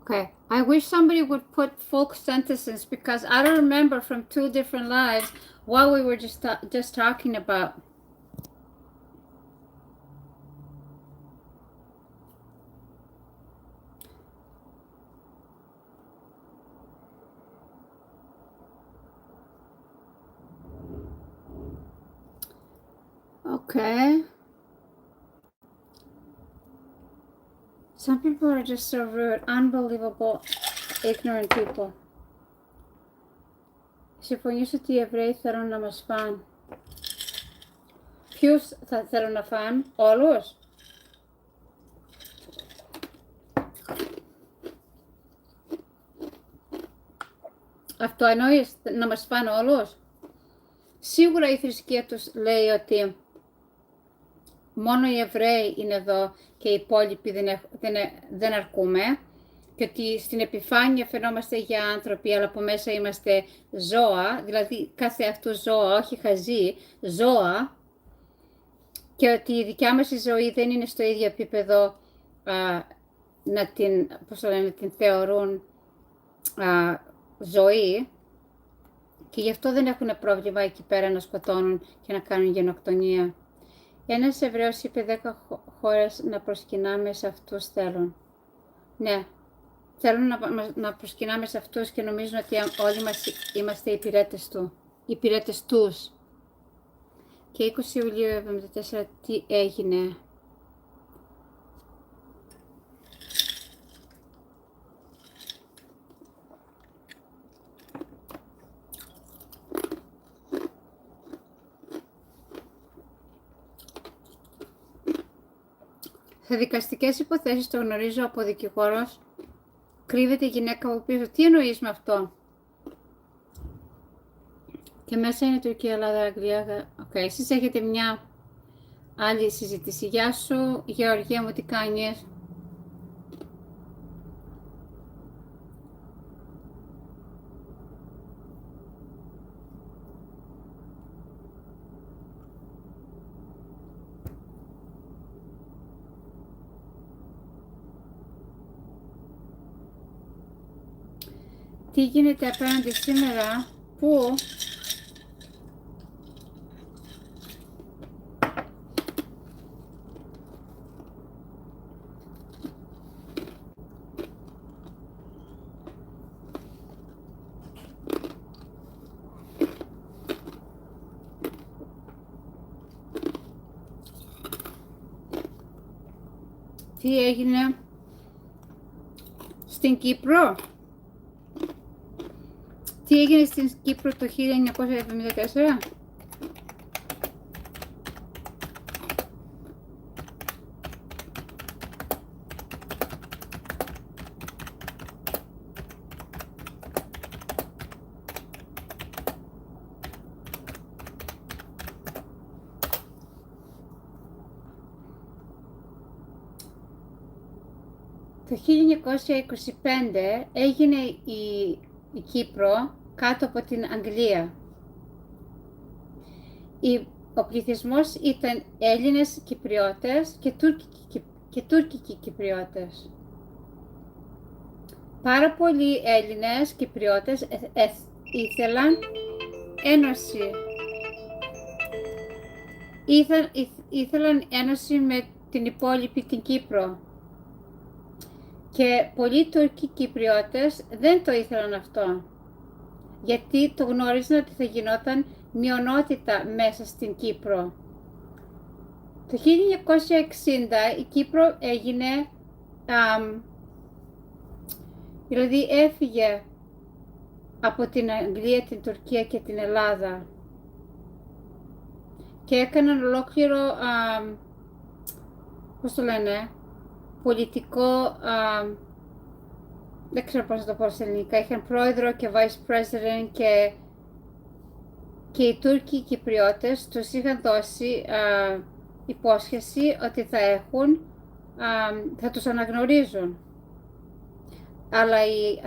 Okay. I wish somebody would put folk sentences because I don't remember from 2 different lives what we were just talking about. Okay. Some people are just so rude, unbelievable, ignorant people. Συμφωνείς ότι οι Εβραίοι θέλουν να μας φάνε? Ποιους θα θέλουν να φάνε? Όλους? Αυτό εννοείς, να μας φάνε όλους? Σίγουρα η θρησκεία τους λέει ότι μόνο οι Εβραίοι είναι εδώ και οι υπόλοιποι δεν αρκούμε και ότι στην επιφάνεια φαινόμαστε για άνθρωποι, αλλά από μέσα είμαστε ζώα, δηλαδή κάθε αυτού ζώα, όχι χαζί, ζώα, και ότι η δικιά μας η ζωή δεν είναι στο ίδιο επίπεδο να την θεωρούν ζωή, και γι' αυτό δεν έχουν πρόβλημα εκεί πέρα να σκοτώνουν και να κάνουν γενοκτονία. Ένας Εβραίος είπε 10 χώρες να προσκυνάμε σε αυτούς θέλουν. Ναι, θέλουν να προσκυνάμε σε αυτούς και νομίζουν ότι όλοι μας είμαστε υπηρέτες τους. Και 20 Ιουλίου 1974 τι έγινε? Σε δικαστικές υποθέσεις, το γνωρίζω από δικηγόρος, κρύβεται η γυναίκα από πίσω. Τι εννοείς με αυτό? Και μέσα είναι Τουρκία, Ελλάδα, Αγγλία. Εσείς έχετε μια άλλη συζήτηση. Γεια σου, Γεωργία μου, τι κάνεις? Τι γίνεται απέναντι σήμερα? Πού? Τι έγινε στην Κύπρο? Τι έγινε στην Κύπρο το 1974? Το 1925 έγινε η Κύπρο κάτω από την Αγγλία. Ο πληθυσμός ήταν Έλληνες Κυπριώτες και Τούρκικοι Κυπριώτες. Πάρα πολλοί Έλληνες Κυπριώτες ήθελαν ένωση. Ήθελαν ένωση με την υπόλοιπη την Κύπρο. Και πολλοί Τούρκοι Κυπριώτες δεν το ήθελαν αυτό, γιατί το γνώριζαν ότι θα γινόταν μειονότητα μέσα στην Κύπρο. Το 1960 η Κύπρο έγινε, δηλαδή έφυγε από την Αγγλία, την Τουρκία και την Ελλάδα και έκαναν ολόκληρο, πώς το λένε, πολιτικό, δεν ξέρω πώς να το πω στα ελληνικά, είχαν πρόεδρο και vice president και οι Τούρκοι Κυπριώτες τους είχαν δώσει υπόσχεση ότι θα τους αναγνωρίζουν. Αλλά η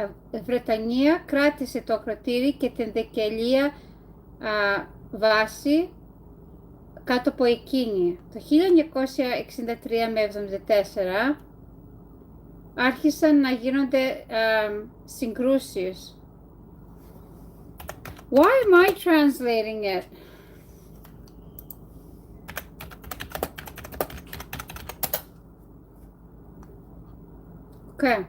Βρετανία κράτησε το ακροτήρι και την δεκαετία βάση κάτω από εκείνη. Το 1963 με 1974 άρχισαν να γίνονται συγκρούσεις. Why am I translating it? Okay.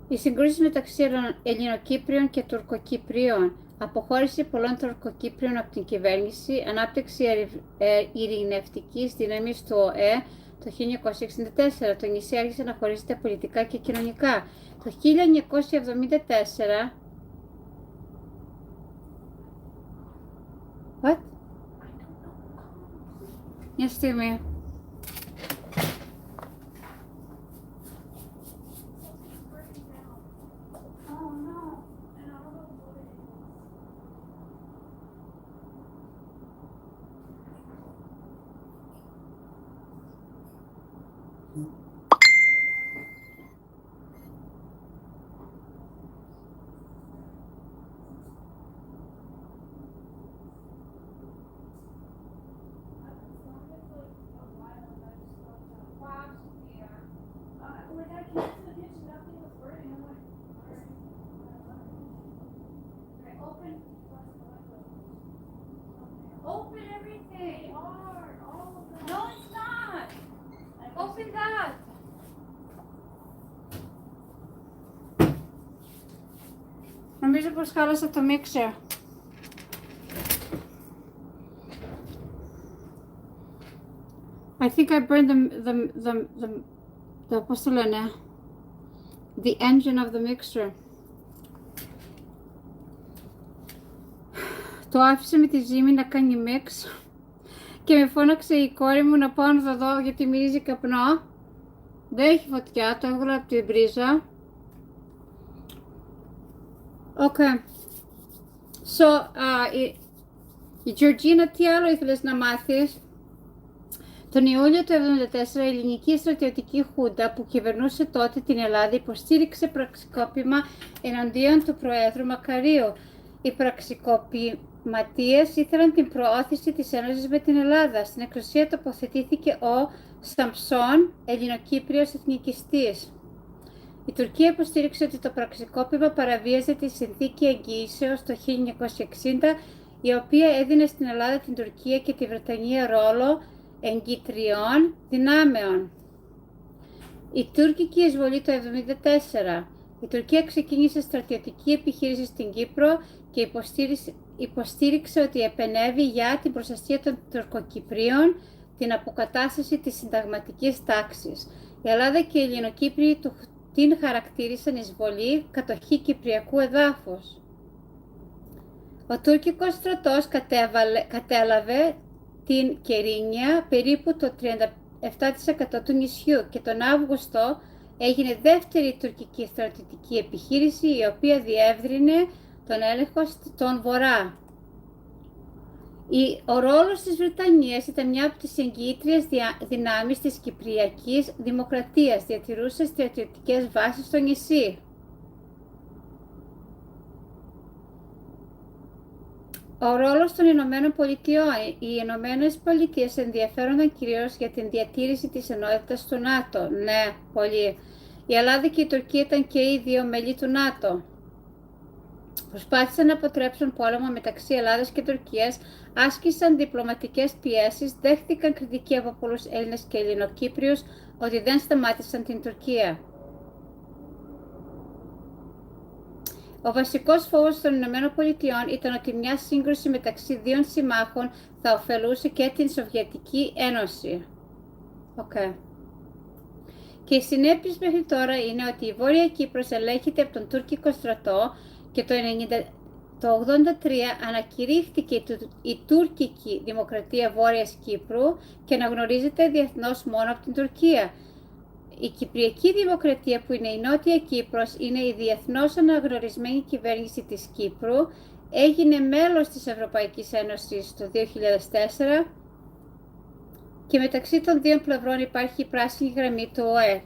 Οι συγκρούσεις μεταξύ Ελληνοκύπριων και Τουρκοκύπριων, αποχώρηση πολλών Τουρκοκύπριων από την κυβέρνηση, ανάπτυξη ειρηνευτικής δύναμης του ΟΕ το 1964. Το νησί άρχισε να χωρίζεται πολιτικά και κοινωνικά. Το 1974... What? Μια στιγμή. Open that. Νομίζω πως χάλασα το μίξερ. I think I burned the πώς το λένε, the engine of the mixer. Το άφησα με τη ζύμη να κάνει mix και με φώναξε η κόρη μου να πάω να το δω γιατί μυρίζει καπνό. Δεν έχει φωτιά, το έβγαλα από την πρίζα. Okay. So, η Georgina, τι άλλο ήθελες να μάθεις? Τον Ιούλιο του 1974 η ελληνική στρατιωτική χούντα που κυβερνούσε τότε την Ελλάδα υποστήριξε πραξικόπημα εναντίον του Προέδρου Μακαρίου. Οι πραξικοπηματίες ήθελαν την προώθηση της Ένωσης με την Ελλάδα. Στην εξουσία τοποθετήθηκε ο Σαμψόν, Ελληνοκύπριος εθνικιστής. Η Τουρκία υποστήριξε ότι το πραξικόπημα παραβίαζε τη συνθήκη εγγυήσεως το 1960, η οποία έδινε στην Ελλάδα, την Τουρκία και τη Βρετανία ρόλο εγκυτριών δυνάμεων. Η τουρκική εισβολή το 1974. Η Τουρκία ξεκίνησε στρατιωτική επιχείρηση στην Κύπρο και υποστήριξε ότι επενέβη για την προστασία των Τουρκοκυπρίων, την αποκατάσταση της συνταγματικής τάξης. Η Ελλάδα και οι Ελληνοκύπριοι την χαρακτήρισαν εισβολή, κατοχή κυπριακού εδάφους. Ο τουρκικός στρατός κατέλαβε την Κερίνια, περίπου το 37% του νησιού, και τον Αύγουστο έγινε δεύτερη τουρκική στρατιωτική επιχείρηση, η οποία διεύρυνε τον έλεγχο στον βορρά. Ο ρόλος της Βρετανίας ήταν μια από τις εγγυήτριες δυνάμεις της Κυπριακής Δημοκρατίας, διατηρούσε στρατιωτικές βάσεις στο νησί. Ο ρόλος των Ηνωμένων Πολιτειών. Οι Ηνωμένες Πολιτείες ενδιαφέρονταν κυρίως για την διατήρηση της ενότητας του ΝΑΤΟ. Ναι, πολύ. Η Ελλάδα και η Τουρκία ήταν και οι δύο μέλη του ΝΑΤΟ. Προσπάθησαν να αποτρέψουν πόλεμο μεταξύ Ελλάδας και Τουρκίας, άσκησαν διπλωματικές πιέσεις, δέχτηκαν κριτική από πολλούς Έλληνες και Ελληνοκύπριους ότι δεν σταμάτησαν την Τουρκία. Ο βασικός φόβος των Ηνωμένων Πολιτειών ήταν ότι μια σύγκρουση μεταξύ δύο συμμάχων θα ωφελούσε και την Σοβιετική Ένωση. Okay. Και οι συνέπειες μέχρι τώρα είναι ότι η Βόρεια Κύπρος ελέγχεται από τον τουρκικό στρατό και το 1983 ανακηρύχθηκε η τουρκική δημοκρατία Βόρειας Κύπρου και αναγνωρίζεται διεθνώς μόνο από την Τουρκία. Η Κυπριακή Δημοκρατία, που είναι η Νότια Κύπρος, είναι η διεθνώς αναγνωρισμένη κυβέρνηση της Κύπρου, έγινε μέλος της Ευρωπαϊκής Ένωσης το 2004 και μεταξύ των δύο πλευρών υπάρχει η πράσινη γραμμή του ΟΕ.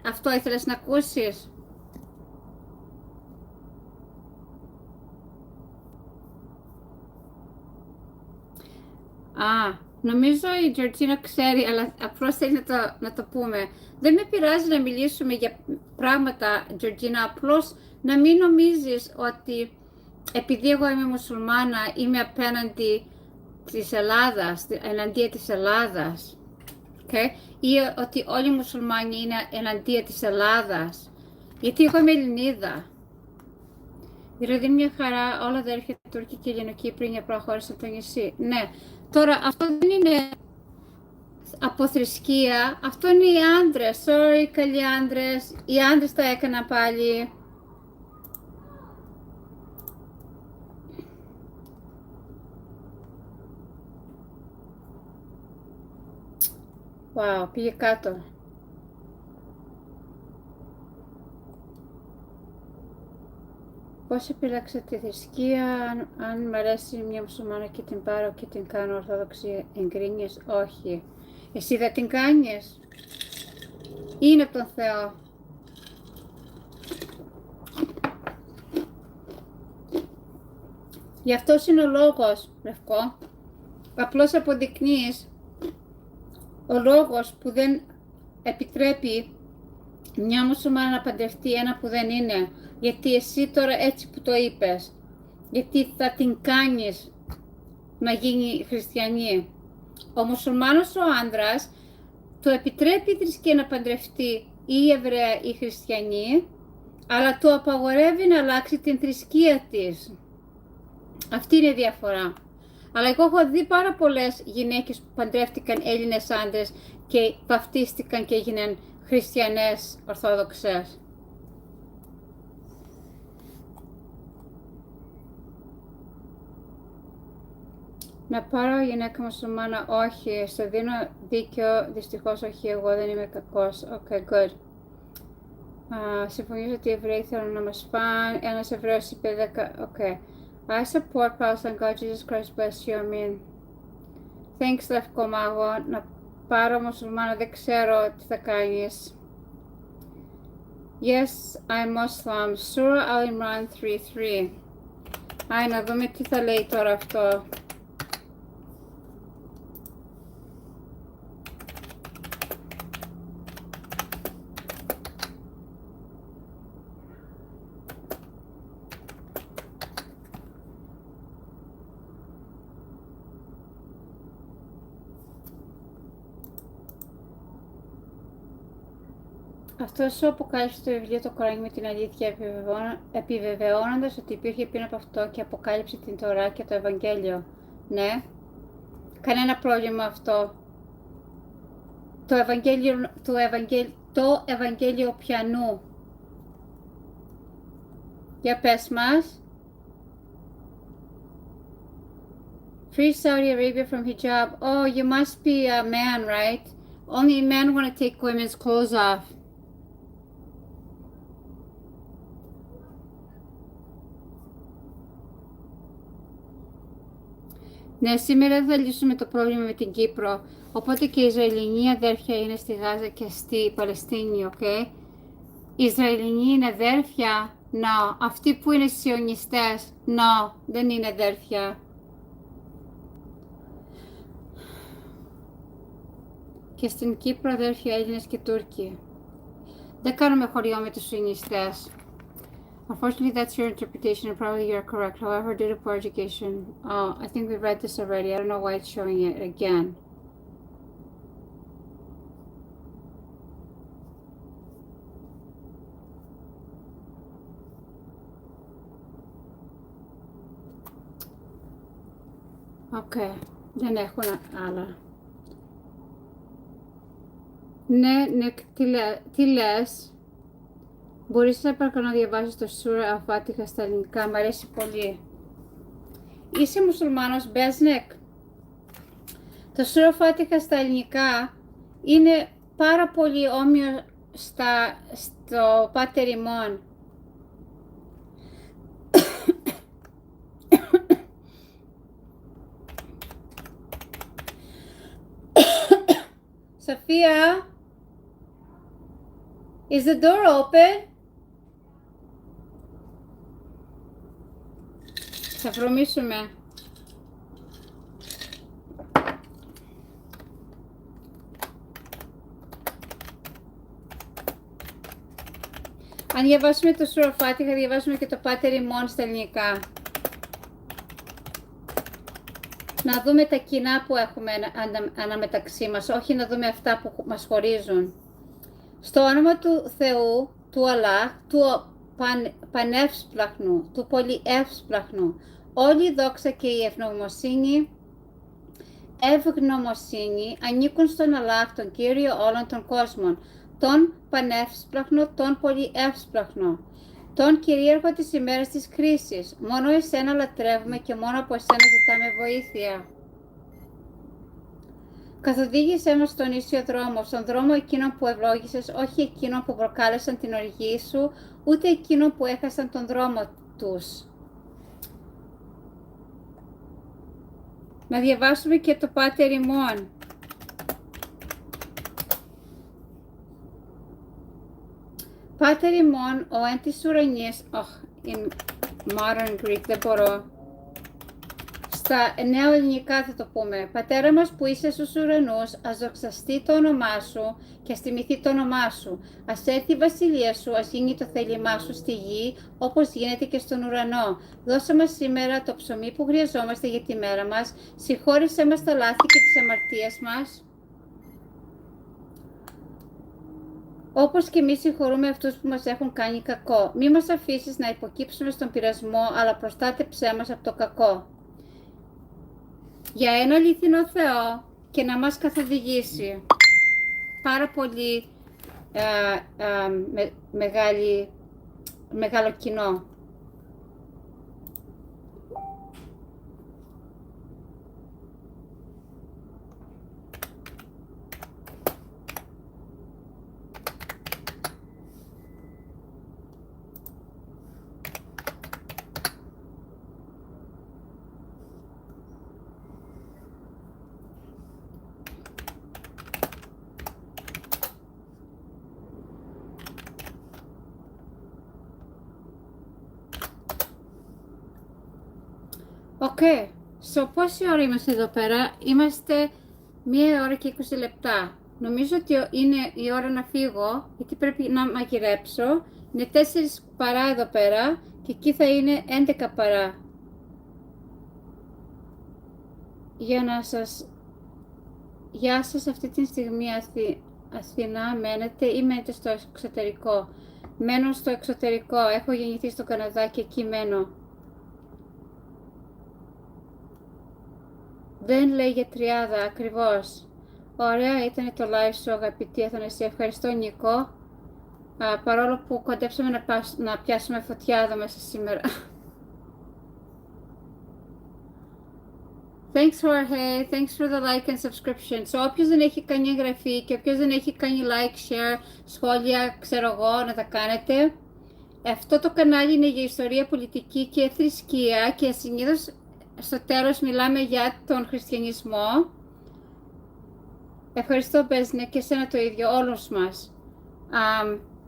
Αυτό ήθελες να ακούσεις? Νομίζω η Georgina ξέρει, αλλά απλώς θέλει να το πούμε. Δεν με πειράζει να μιλήσουμε για πράγματα, Georgina, απλώς να μην νομίζεις ότι επειδή εγώ είμαι μουσουλμάνα είμαι απέναντι της Ελλάδας, εναντία της Ελλάδας. Okay? Ή ότι όλοι οι μουσουλμάνοι είναι εναντία της Ελλάδας. Γιατί εγώ είμαι Ελληνίδα. Δηλαδή μια χαρά όλα τα αδέρφια Τούρκοι και Ελληνοκύπροι προχώρησαν το νησί. Ναι. Τώρα, αυτό δεν είναι από θρησκεία, αυτό είναι οι άντρες. Sorry, καλοί άντρες. Οι άντρες τα έκαναν πάλι. Wow, πήγε κάτω. Πώς επιλέξα τη θρησκεία? Αν μ' αρέσει μια μουσουλμάνα και την πάρω και την κάνω ορθόδοξη, εγκρίνεις? Όχι. Εσύ δεν την κάνεις? Είναι από τον Θεό. Γι' αυτό είναι ο λόγος, Λευκό. Απλώς αποδεικνύεις ο λόγος που δεν επιτρέπει μια μουσουλμάνα να παντρευτεί ένα που δεν είναι. Γιατί εσύ τώρα έτσι που το είπες, γιατί θα την κάνεις να γίνει χριστιανή. Ο μουσουλμάνος ο άντρας του επιτρέπει η θρησκεία να παντρευτεί η Εβραία ή η Χριστιανή, αλλά του απαγορεύει να αλλάξει την θρησκεία της. Αυτή είναι η διαφορά. Αλλά εγώ έχω δει πάρα πολλές γυναίκες που παντρεύτηκαν Έλληνες άντρες και βαφτίστηκαν και έγιναν χριστιανές ορθόδοξες. Να πάρω γυναίκα μουσουλμάνα, όχι, στο δίνω δίκιο, δυστυχώς όχι, εγώ δεν είμαι κακός. Okay, good. Συμφωνήσω ότι οι Εβραίοι θέλουν να μας φάνε, ένας Εβραίος είπε 10, okay. I support Palestine, God, Jesus Christ bless you, amen. Thanks, Λευκό Μάγο. Να πάρω μουσουλμάνα, δεν ξέρω τι θα κάνεις. Yes, I'm Muslim. Surah Al-Imran 3:3. Να δούμε τι θα λέει τώρα αυτό. Αυτό σου αποκάλυψε το βιβλίο το Κοράνι με την αλήθεια, επιβεβαιώνοντας ότι υπήρχε πριν από αυτό και αποκάλυψε την Τωρά και το Ευαγγέλιο. Ναι, κανένα πρόβλημα αυτό. Το Ευαγγέλιο πιανού. Για πες μας. Free Saudi Arabia from hijab. Oh, you must be a man, right? Only men want to take women's clothes off. Ναι, σήμερα δεν θα λύσουμε το πρόβλημα με την Κύπρο. Οπότε και οι Ισραηλινοί αδέρφια είναι στη Γάζα και στη Παλαιστίνη, ok? Οι Ισραηλινοί είναι αδέρφια? No. Αυτοί που είναι σιωνιστές? No, δεν είναι αδέρφια. Και στην Κύπρο αδέρφια Έλληνες και Τούρκοι. Δεν κάνουμε χωριό με τους σιωνιστές. Unfortunately, that's your interpretation, and probably you're correct. However, due to poor education, I think we've read this already. I don't know why it's showing it again. Okay, δεν έχω άλλα. Ναι, τι λες? Μπορείς να παρακαλώ να διαβάσεις το Σούρα Αφάτιχα στα ελληνικά, μ' αρέσει πολύ. Είσαι μουσουλμάνος, Μπέσνεκ? Το Σούρα Αφάτιχα στα ελληνικά είναι πάρα πολύ όμοιο στο Πάτερ ημών. Σοφία, is the door open? Θα βρωμίσουμε. Αν διαβάσουμε το Σούρα Φάτιχα, διαβάσουμε και το Πάτερ ημών στα ελληνικά. Να δούμε τα κοινά που έχουμε αναμεταξύ μας, όχι να δούμε αυτά που μας χωρίζουν. Στο όνομα του Θεού, του Αλλάχ, του πανεύσπλαχνου, του πολυεύσπλαχνου, όλη η δόξα και η ευγνωμοσύνη ανήκουν στον Αλλάχ, τον Κύριο όλων των κόσμων, τον πανεύσπλαχνο, τον πολυεύσπλαχνο, τον κυρίαρχο της ημέρας της κρίσης. Μόνο εσένα λατρεύουμε και μόνο από εσένα ζητάμε βοήθεια. Καθοδήγησέ μας στον ίσιο δρόμο, στον δρόμο εκείνων που ευλόγησες, όχι εκείνων που προκάλεσαν την οργή σου, ούτε εκείνων που έχασαν τον δρόμο τους. Να διαβάσουμε και το Πάτερ ημών. Πάτερ ημών, ο εν της ουρανής, in modern Greek δεν μπορώ. Στα νέα ελληνικά θα το πούμε. Πατέρα μας που είσαι στους ουρανούς, ας δοξαστεί το όνομά σου και ας τιμηθεί το όνομά σου. Ας έρθει η βασιλεία σου, ας γίνει το θέλημά σου στη γη, όπως γίνεται και στον ουρανό. Δώσε μας σήμερα το ψωμί που χρειαζόμαστε για τη μέρα μας. Συγχώρησέ μας τα λάθη και τις αμαρτίες μας. Όπως και εμείς συγχωρούμε αυτούς που μας έχουν κάνει κακό. Μη μας αφήσεις να υποκύψουμε στον πειρασμό, αλλά προστάτεψέ μας από το κακό. Για ένα αληθινό Θεό και να μας καθοδηγήσει. Πάρα πολύ μεγάλο κοινό. Οκ, πόση ώρα είμαστε εδώ πέρα? Είμαστε 1 ώρα και 20 λεπτά. Νομίζω ότι είναι η ώρα να φύγω, γιατί πρέπει να μαγειρέψω. Είναι 4 παρά εδώ πέρα και εκεί θα είναι 11 παρά. Για να σας... Γεια σας, αυτή τη στιγμή Αθηνά μένετε ή μένετε στο εξωτερικό? Μένω στο εξωτερικό, έχω γεννηθεί στο Καναδά και εκεί μένω. Δεν λέει για τριάδα, ακριβώς. Ωραία ήταν το live σου, αγαπητή Αθανασία. Ευχαριστώ, Νίκο. Παρόλο που κοντέψαμε να πιάσουμε φωτιά εδώ μέσα σήμερα. Thanks, Jorge. Thanks for the like and subscription. Όποιος δεν έχει κάνει εγγραφή και όποιος δεν έχει κάνει like, share, σχόλια, ξέρω εγώ, να τα κάνετε. Αυτό το κανάλι είναι για ιστορία, πολιτική και θρησκεία και συνήθως στο τέλος μιλάμε για τον χριστιανισμό. Ευχαριστώ, Μπέσνε, και εσένα το ίδιο, όλους μας.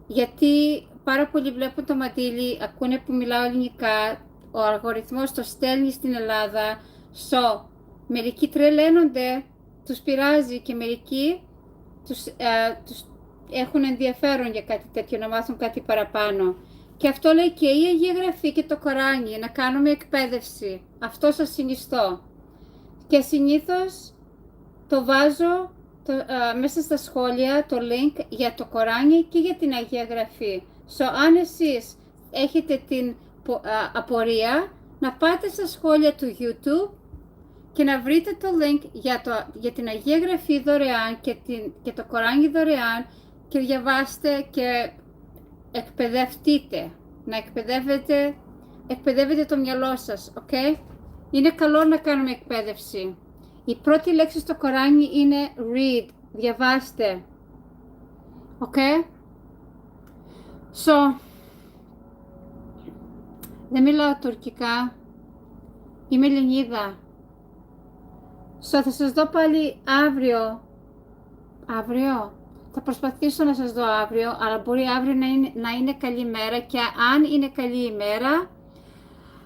Γιατί πάρα πολλοί βλέπουν το μαντίλι, ακούνε που μιλάω ελληνικά, ο αλγοριθμός το στέλνει στην Ελλάδα, μερικοί τρελαίνονται, τους πειράζει και μερικοί τους έχουν ενδιαφέρον για κάτι τέτοιο, να μάθουν κάτι παραπάνω. Και αυτό λέει και η Αγία Γραφή και το Κοράνι, να κάνουμε εκπαίδευση. Αυτό σας συνιστώ. Και συνήθως το βάζω μέσα στα σχόλια το link για το Κοράνι και για την Αγία Γραφή. Αν εσείς έχετε την απορία, να πάτε στα σχόλια του YouTube και να βρείτε το link για την Αγία Γραφή δωρεάν και το Κοράνι δωρεάν και διαβάστε και εκπαιδευτείτε. Να εκπαιδεύετε το μυαλό σας, ok? Είναι καλό να κάνουμε εκπαίδευση. Η πρώτη λέξη στο Κοράνι είναι read, διαβάστε. Ok? Δεν μιλάω τουρκικά. Είμαι Ελληνίδα. Θα σας δω πάλι αύριο. Αύριο. Θα προσπαθήσω να σας δω αύριο, αλλά μπορεί αύριο να είναι καλή μέρα και αν είναι καλή ημέρα,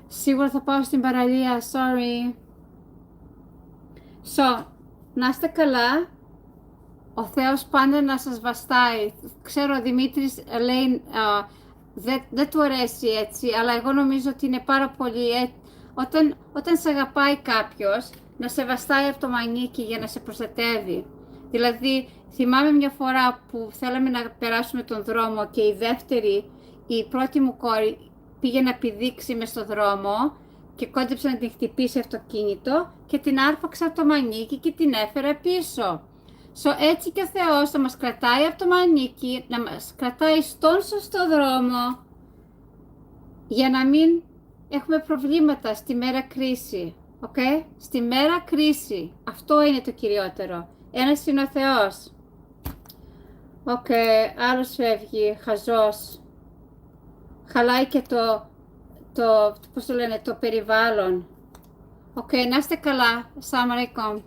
σίγουρα θα πάω στην παραλία, sorry. Να είστε καλά, ο Θεός πάντα να σας βαστάει. Ξέρω, ο Δημήτρης λέει, δεν του αρέσει έτσι, αλλά εγώ νομίζω ότι είναι πάρα πολύ, όταν σε αγαπάει κάποιος, να σε βαστάει από το μανίκι για να σε προστατεύει. Δηλαδή, θυμάμαι μια φορά που θέλαμε να περάσουμε τον δρόμο και η πρώτη μου κόρη πήγε να πηδήξει μες στο δρόμο και κόντεψε να την χτυπήσει αυτοκίνητο και την άρπαξα από το μανίκι και την έφερα πίσω. Έτσι και ο Θεός θα μας κρατάει από το μανίκι, να μας κρατάει στον σωστό δρόμο για να μην έχουμε προβλήματα στη μέρα κρίση. Okay? Στη μέρα κρίση. Αυτό είναι το κυριότερο. Ένας είναι ο Θεός. Άλλος φεύγει, χαζός. Χαλάει και πώς το λένε, το περιβάλλον. Να είστε καλά. Assalamu alaikum.